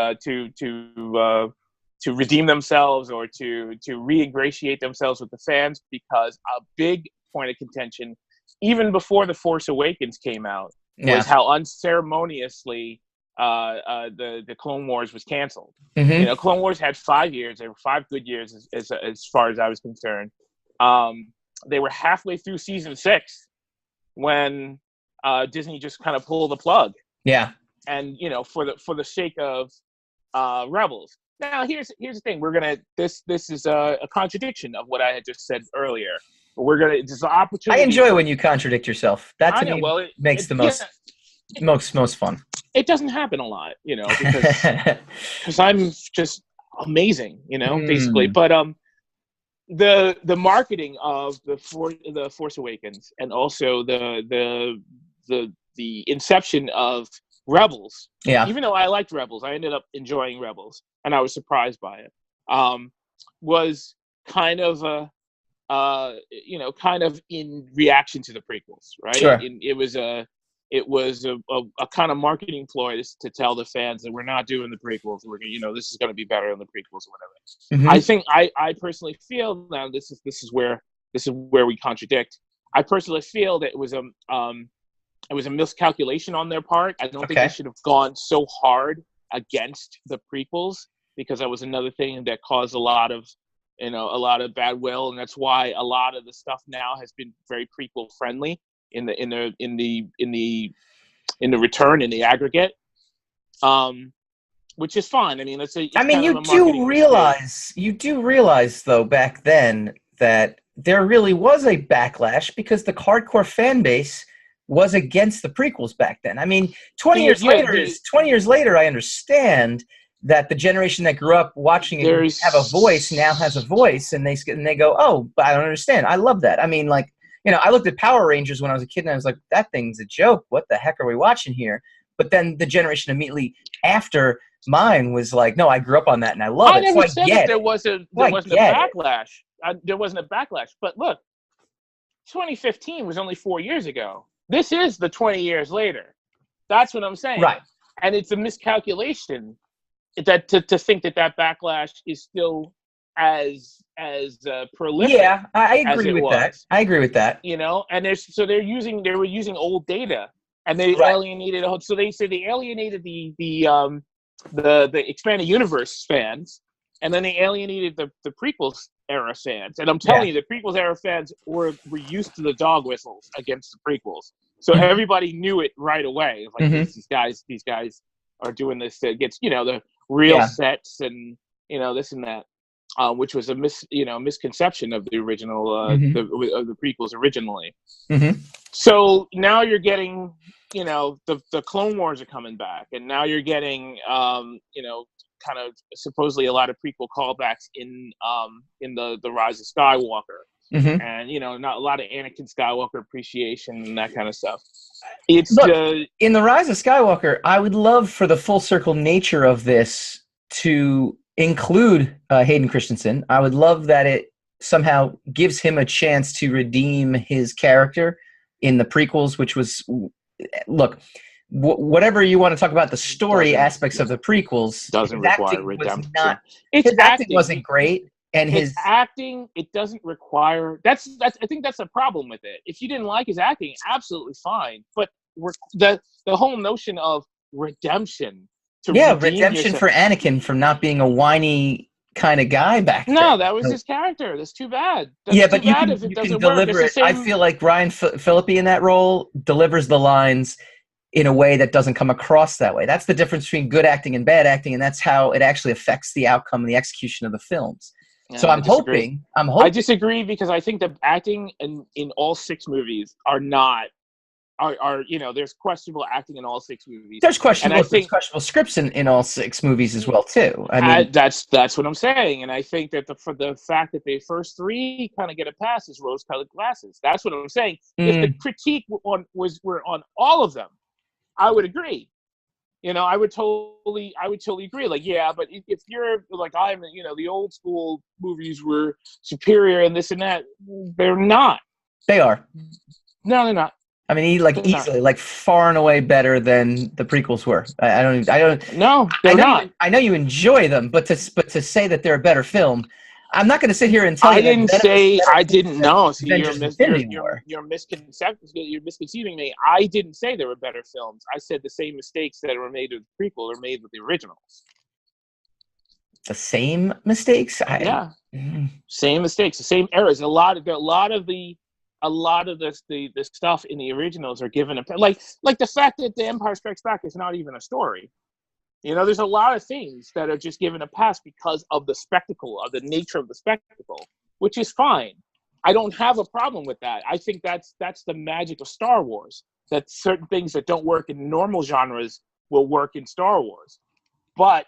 redeem themselves or to re-ingratiate themselves with the fans, because a big point of contention, even before The Force Awakens came out, was how unceremoniously the Clone Wars was canceled. Mm-hmm. Clone Wars had 5 years. They were 5 good years as far as I was concerned. They were halfway through season 6 when Disney just kind of pulled the plug. Yeah. And for the sake of Rebels. Now here's the thing. This is a contradiction of what I had just said earlier. This is an opportunity. I enjoy when you contradict yourself. That to me makes the most fun. It doesn't happen a lot, because I'm just amazing, basically. But the marketing of the Force Awakens, and also the inception of Rebels. Yeah. Even though I liked Rebels, I ended up enjoying Rebels, and I was surprised by it. Was kind of kind of in reaction to the prequels, right? Sure. It was a kind of marketing ploy to tell the fans that we're not doing the prequels. We're this is going to be better than the prequels or whatever. Mm-hmm. I think I personally feel, now this is where we contradict. I personally feel that it was a miscalculation on their part. I don't think they should have gone so hard against the prequels, because that was another thing that caused a lot of bad will, and that's why a lot of the stuff now has been very prequel friendly in the return, in the aggregate, which is fine. I mean, you do realize though back then that there really was a backlash, because the hardcore fan base was against the prequels back then. I mean, 20 years later, I understand that the generation that grew up watching it have a voice now has a voice, and they go, oh, but I don't understand. I love that. I mean, I looked at Power Rangers when I was a kid, and I was like, that thing's a joke. What the heck are we watching here? But then the generation immediately after mine was like, no, I grew up on that, and I love it. I never said that there wasn't a backlash. There wasn't a backlash. But look, 2015 was only 4 years ago. This is the 20 years later. That's what I'm saying. Right. And it's a miscalculation that to think that backlash is still as prolific. Yeah, I agree with that. I agree with that. And they were using old data, and they alienated. So they alienated the expanded universe fans, and then they alienated the prequels era fans. And I'm telling you, the prequels era fans were used to the dog whistles against the prequels, so everybody knew it right away. Like these guys are doing this against the real sets and this and that, which was a misconception of the original of the prequels originally. Mm-hmm. So now you're getting the Clone Wars are coming back, and now you're getting kind of supposedly a lot of prequel callbacks in the Rise of Skywalker. Mm-hmm. And not a lot of Anakin Skywalker appreciation and that kind of stuff. In the Rise of Skywalker, I would love for the full circle nature of this to include Hayden Christensen. I would love that it somehow gives him a chance to redeem his character in the prequels, which was, look, whatever you want to talk about the story aspects of the prequels, doesn't require redemption. His acting wasn't great. And his acting, it doesn't require. I think that's a problem with it. If you didn't like his acting, absolutely fine. But the whole notion of redemption. Redemption for Anakin from not being a whiny kind of guy back then. No, that was his character. That's too bad. That's yeah, but too you bad can, if it you can doesn't deliver work. it. I feel like Ryan Phillippe in that role delivers the lines in a way that doesn't come across that way. That's the difference between good acting and bad acting, and that's how it actually affects the outcome and the execution of the films. Yeah, so I'm hoping. I disagree because I think the acting in all 6 movies are there's questionable acting in all 6 movies. There's questionable scripts in all 6 movies as well too. I mean, that's what I'm saying, and I think that for the fact that the first 3 kind of get a pass is rose-colored glasses. That's what I'm saying. If the critique were on all of them, I would agree. I would totally agree. Like, yeah, but if you're like the old school movies were superior and this and that, they're not. They are. No, they're not. I mean, easily, far and away better than the prequels were. I don't. No, they're not. I know you enjoy them, but to say that they're a better film, I'm not going to sit here and tell you. I didn't know. See, you're misconceiving me. I didn't say they were better films. I said the same mistakes that were made with the prequel are made with the originals. The same mistakes? Same mistakes, the same errors. A lot of the stuff in the originals are given like the fact that The Empire Strikes Back is not even a story. There's a lot of things that are just given a pass because of the spectacle, of the nature of the spectacle, which is fine. I don't have a problem with that. I think that's the magic of Star Wars, that certain things that don't work in normal genres will work in Star Wars. But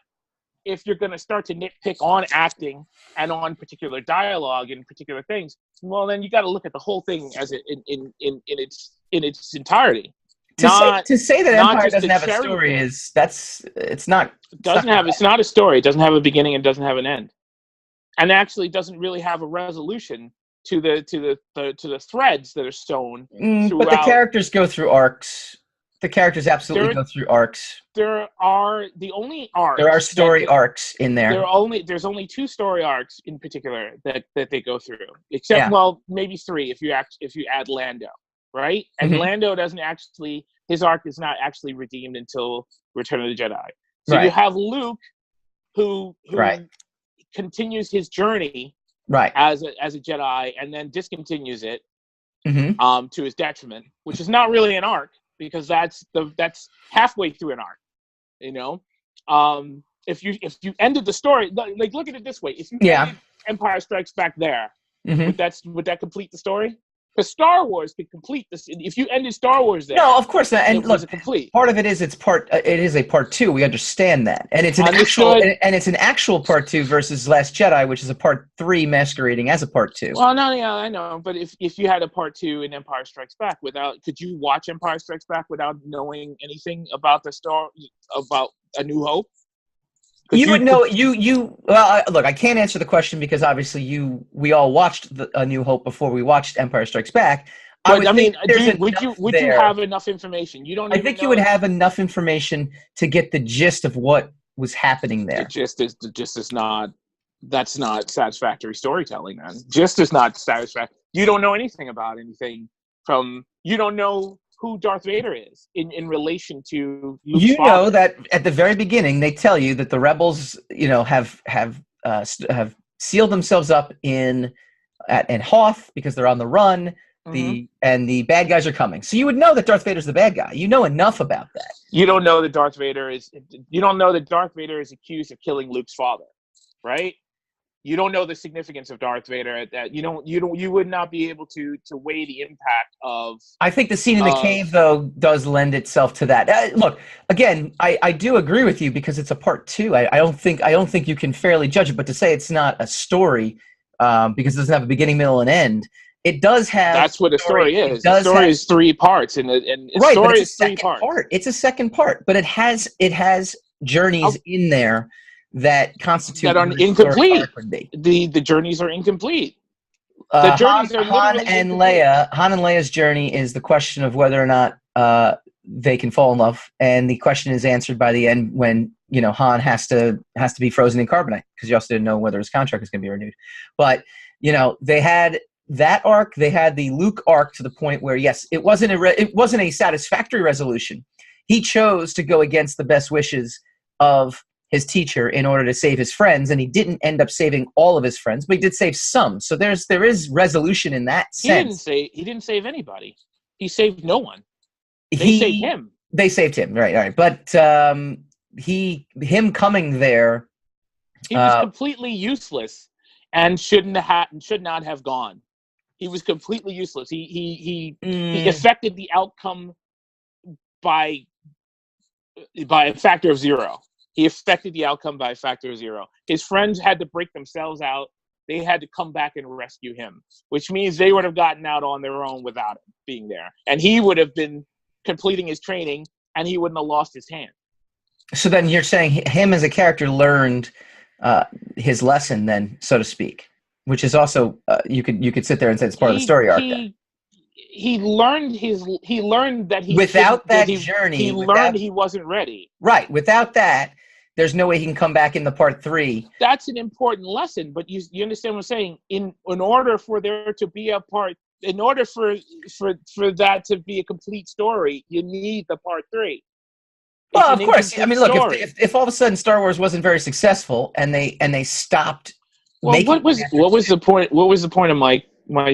if you're going to start to nitpick on acting and on particular dialogue and particular things, well, then you got to look at the whole thing as in its entirety. To say that Empire doesn't have a story it's not a story. It doesn't have a beginning. It doesn't have an end, and actually doesn't really have a resolution to the threads that are sewn. But the characters go through arcs. The characters absolutely go through arcs. There are story arcs in there. There's only 2 story arcs in particular that they go through. Except maybe 3 if you add Lando, right? And Lando doesn't actually, his arc is not actually redeemed until Return of the Jedi. So you have Luke who continues his journey as a Jedi and then discontinues it to his detriment, which is not really an arc. Because that's halfway through an arc, If you ended the story, like look at it this way: if you ended Empire Strikes Back there, would that complete the story? Because Star Wars could complete this. If you ended Star Wars there, no, of course not. And look, complete. Part of it is it is a part 2. We understand that, and it's an actual part 2 versus Last Jedi, which is a part 3 masquerading as a part 2. Well, no, yeah, I know. But if you had a part 2 in Empire Strikes Back, could you watch Empire Strikes Back without knowing anything about the story, about A New Hope? You would know. Well, look, I can't answer the question because obviously we all watched A New Hope before we watched Empire Strikes Back. Would you have enough information? I think you would have enough information to get the gist of what was happening there. The gist is not. That's not satisfactory storytelling, man. Gist is not satisfactory. You don't know anything about anything you don't know who Darth Vader is in relation to Luke's father. Know that at the very beginning they tell you that the rebels, have sealed themselves up in Hoth because they're on the run. And the bad guys are coming. So you would know that Darth Vader's the bad guy. You know enough about that. You don't know that Darth Vader is accused of killing Luke's father, right? You don't know the significance of Darth Vader at that. You would not be able to weigh the impact of. I think the scene in the cave though does lend itself to that. Look, again, I do agree with you because it's a part 2. I don't think you can fairly judge it, but to say it's not a story because it doesn't have a beginning, middle, and end. It does have. That's what a story is. The story is 3 parts, and right, story is 3 parts. It's a second part, but it has journeys in there that constitute that are incomplete. The journeys are incomplete. The journeys are Han and Leia. Han and Leia's journey is the question of whether or not they can fall in love, and the question is answered by the end when Han has to be frozen in carbonite because you also didn't know whether his contract was going to be renewed. But they had that arc. They had the Luke arc to the point where yes, it wasn't a satisfactory resolution. He chose to go against the best wishes of his teacher in order to save his friends, and he didn't end up saving all of his friends, but he did save some. So there is resolution in that sense. He didn't save anybody. He saved no one. They saved him. They saved him, right. But him coming there, he was completely useless and should not have gone. He was completely useless. He affected the outcome by a factor of 0. He affected the outcome by a factor of 0. His friends had to break themselves out. They had to come back and rescue him, which means they would have gotten out on their own without him being there. And he would have been completing his training, and he wouldn't have lost his hand. So then you're saying him as a character learned his lesson then, so to speak, which is also, you could sit there and say it's part of the story arc. He learned that he he wasn't ready. Right. Without that, there's no way he can come back in the part 3. That's an important lesson, but you understand what I'm saying? In order for there to be a part, in order for that to be a complete story, you need the part 3. Well, of course. I mean, look, if all of a sudden Star Wars wasn't very successful and they stopped. Well, what was the point? What was the point of my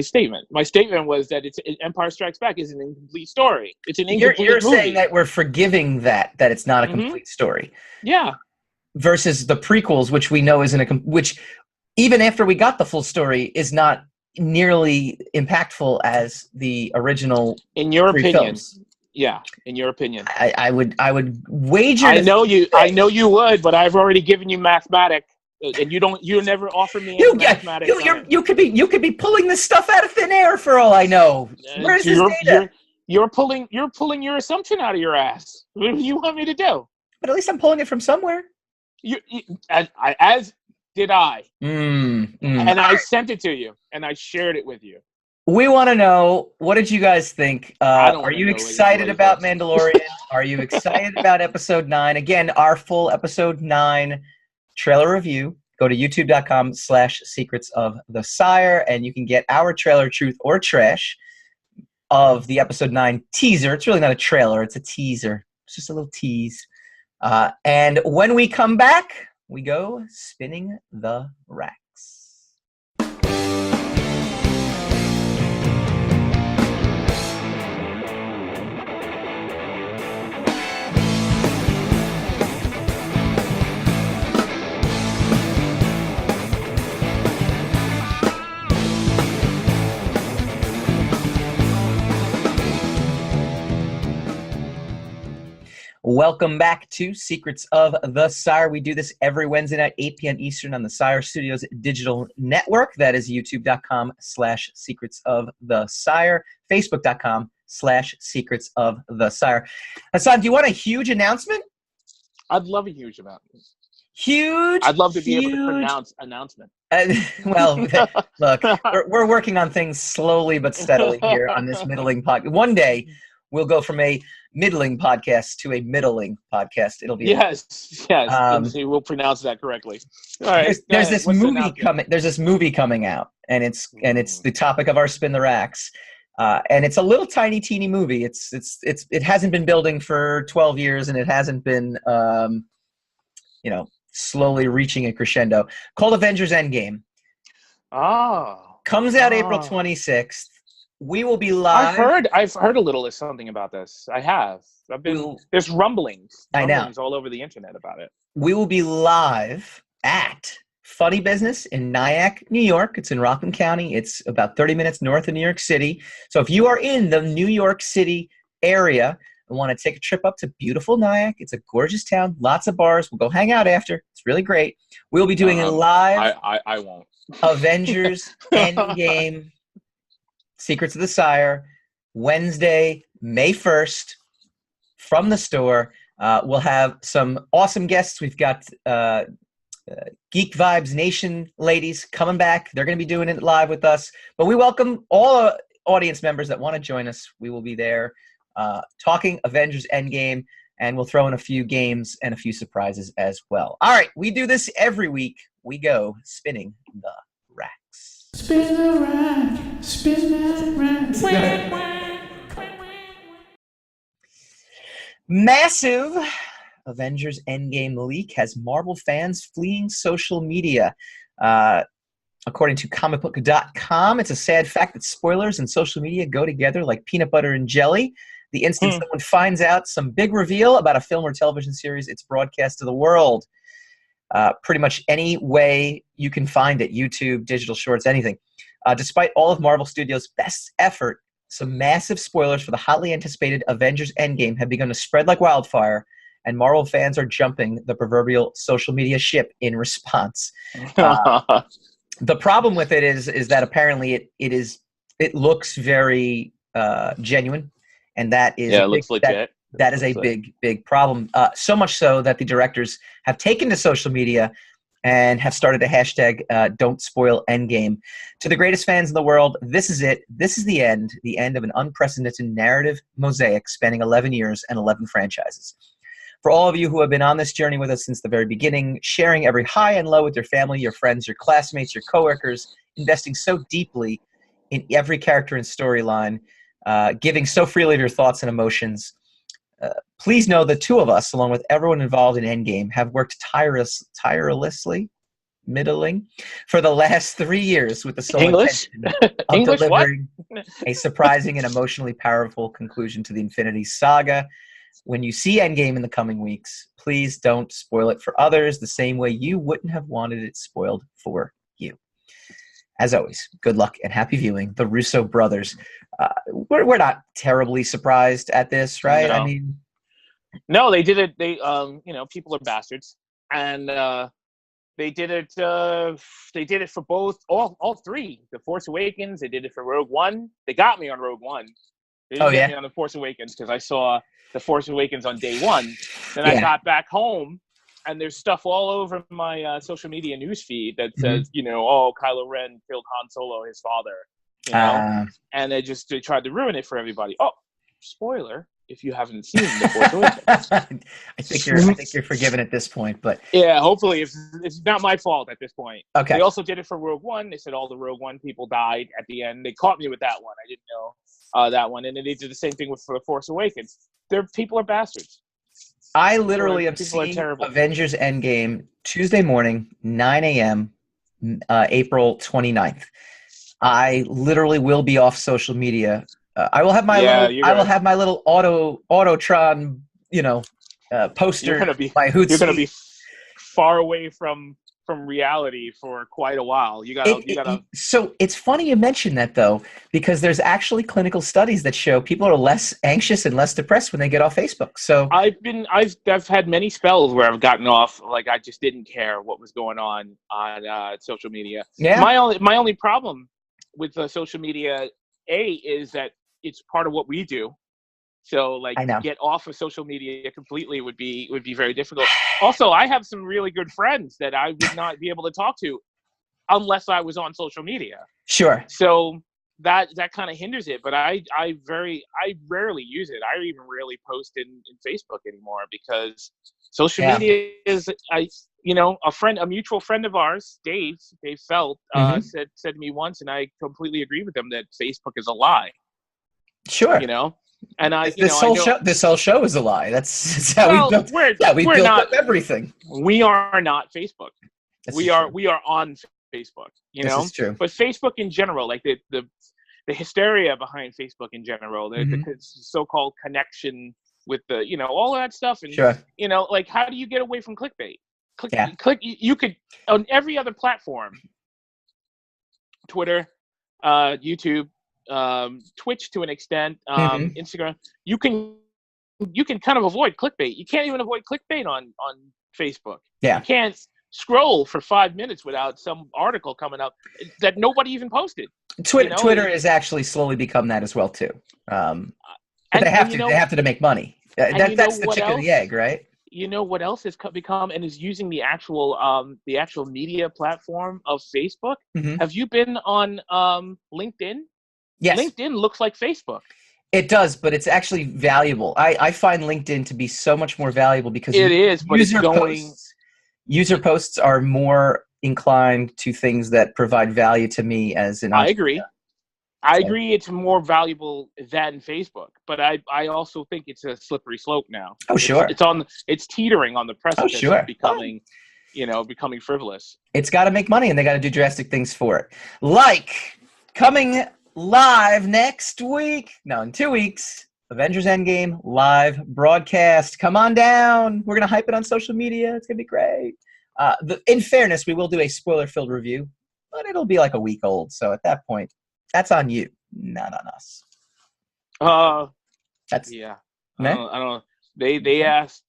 statement? My statement was that Empire Strikes Back is an incomplete story. It's an incomplete movie. You're saying that we're forgiving that it's not a complete story. Yeah. Versus the prequels, which we know isn't which even after we got the full story is not nearly impactful as the original. In your opinion. Films. Yeah, in your opinion. I would wager. I know you would, but I've already given you mathematics. And you never offer me any mathematics. You could be pulling this stuff out of thin air for all I know. Where's this data? You're pulling your assumption out of your ass. What do you want me to do? But at least I'm pulling it from somewhere. As did I. And I sent it to you, and I shared it with you. We want to know, what did you guys think? Are you excited about Mandalorian? Are you excited about Episode 9? Again, our full Episode 9 trailer review. Go to youtube.com/secrets of the sire, and you can get our trailer, truth or trash, of the Episode 9 teaser. It's really not a trailer, it's a teaser. It's just a little tease. And when we come back, we go spinning the racks. Welcome back to Secrets of the Sire. We do this every Wednesday night, 8 p.m. Eastern on the Sire Studios digital network. That is youtube.com/secrets of the sire, facebook.com/secrets of the sire. Hassan, do you want a huge announcement? I'd love a huge announcement. Huge? I'd love to be able to pronounce announcement. Well, look, we're working on things slowly but steadily here on this middling podcast. One day, we'll go from a middling podcast to a middling podcast. It'll be yes. We'll pronounce that correctly. All right. There's this movie coming. There's this movie coming out, and it's the topic of our Spin the Racks. And it's a little tiny, teeny movie. It hasn't been building for 12 years, and it hasn't been slowly reaching a crescendo. Called Avengers Endgame. Comes out April 26th. We will be live. I've heard a little of something about this. I have. There's rumblings all over the internet about it. We will be live at Funny Business in Nyack, New York. It's in Rockland County. It's about 30 minutes north of New York City. So if you are in the New York City area and want to take a trip up to beautiful Nyack, it's a gorgeous town, lots of bars. We'll go hang out after. It's really great. We'll be doing a live I won't. Avengers Endgame Secrets of the Sire, Wednesday, May 1st, from the store. We'll have some awesome guests. We've got Geek Vibes Nation ladies coming back. They're going to be doing it live with us. But we welcome all audience members that want to join us. We will be there talking Avengers Endgame, and we'll throw in a few games and a few surprises as well. All right, we do this every week. We go spinning the racks. Spin the rack, spin that rack. Massive Avengers Endgame leak has Marvel fans fleeing social media. According to comicbook.com, it's a sad fact that spoilers and social media go together like peanut butter and jelly. The instant someone finds out some big reveal about a film or television series, it's broadcast to the world. Pretty much any way you can find it, YouTube, digital shorts, anything. Despite all of Marvel Studios' best effort, some massive spoilers for the hotly anticipated Avengers Endgame have begun to spread like wildfire, and Marvel fans are jumping the proverbial social media ship in response. The problem with it is that apparently it looks very genuine, and that is it looks legit. That is a big problem. So much so that the directors have taken to social media and have started a hashtag Don't Spoil Endgame. To the greatest fans in the world, this is it. This is the end of an unprecedented narrative mosaic spanning 11 years and 11 franchises. For all of you who have been on this journey with us since the very beginning, sharing every high and low with your family, your friends, your classmates, your coworkers, investing so deeply in every character and storyline, giving so freely of your thoughts and emotions, please know the two of us, along with everyone involved in Endgame, have worked tirelessly, middling, for the last 3 years with the sole intention of delivering a surprising and emotionally powerful conclusion to the Infinity Saga. When you see Endgame in the coming weeks, please don't spoil it for others the same way you wouldn't have wanted it spoiled for you. As always, good luck and happy viewing. The Russo brothers. We're not terribly surprised at this, right? No. I mean, no, they did it. They, people are bastards, and they did it. They did it for all three. The Force Awakens. They did it for Rogue One. They got me on Rogue One. They didn't get me on the Force Awakens because I saw the Force Awakens on day one. Then I got back home, and there's stuff all over my social media newsfeed that says, Kylo Ren killed Han Solo, his father, and they tried to ruin it for everybody. Oh, spoiler! If you haven't seen the Force Awakens, I think you're forgiven at this point, but yeah, hopefully it's not my fault at this point. Okay. They also did it for Rogue One. They said all the Rogue One people died at the end. They caught me with that one. I didn't know that one, and then they did the same thing for the Force Awakens. People are bastards. I literally have seen Avengers Endgame Tuesday morning, 9 a.m., April 29th. I literally will be off social media. I will have my little Autotron, poster. You're gonna be far away from reality for quite a while. You gotta. So it's funny you mention that though, because there's actually clinical studies that show people are less anxious and less depressed when they get off Facebook. So I've had many spells where I've gotten off, like I just didn't care what was going on social media. Yeah. My only problem with social media, is that it's part of what we do. So get off of social media completely would be very difficult. Also, I have some really good friends that I would not be able to talk to unless I was on social media. Sure. So that kind of hinders it, but I rarely use it. I even rarely post in Facebook anymore because social media is a mutual friend of ours, Dave Felt, said to me once, and I completely agree with him that Facebook is a lie. Sure. And this whole show is a lie. That's how we built up everything. We are not Facebook. We are on Facebook. This is true. But Facebook in general, like the hysteria behind Facebook in general, the so-called connection with the all of that stuff, and sure. How do you get away from clickbait? You could on every other platform, Twitter, YouTube, Twitch to an extent, Instagram. You can kind of avoid clickbait. You can't even avoid clickbait on Facebook. Yeah. You can't scroll for 5 minutes without some article coming up that nobody even posted. Twitter has actually slowly become that as well too. But they have to make money. That's the chicken and the egg, right? You know what else has become and is using the actual media platform of Facebook? Have you been on LinkedIn? Yes. LinkedIn looks like Facebook. It does, but it's actually valuable. I find LinkedIn to be so much more valuable because user posts are more inclined to things that provide value to me as an entrepreneur. I agree. I agree it's more valuable than Facebook, but I also think it's a slippery slope now. Oh, sure. It's teetering on the precipice of becoming, becoming frivolous. It's got to make money, and they got to do drastic things for it. Like coming live next week. No, in 2 weeks. Avengers Endgame live broadcast. Come on down. We're going to hype it on social media. It's going to be great. In fairness, we will do a spoiler-filled review, but it'll be like a week old. So at that point, that's on you, not on us. Yeah. I don't know. They asked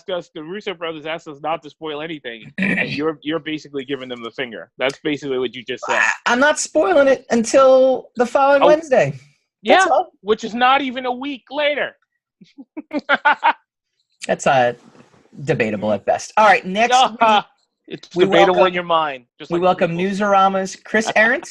us. The Russo brothers asked us not to spoil anything, and you're basically giving them the finger. That's basically what you just said. I'm not spoiling it until the following Wednesday. That's all. Which is not even a week later. That's debatable at best. All right, next week, it's debatable in your mind. We welcome Newsarama's Chris Arendt.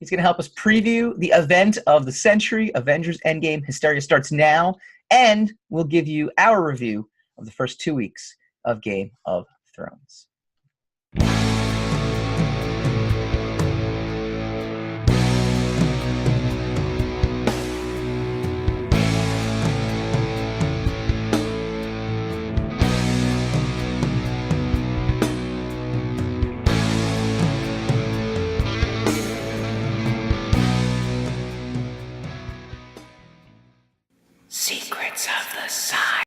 He's going to help us preview the event of the century. Avengers Endgame. Hysteria starts now. And we'll give you our review of the first 2 weeks of Game of Thrones. Secrets of the Sire.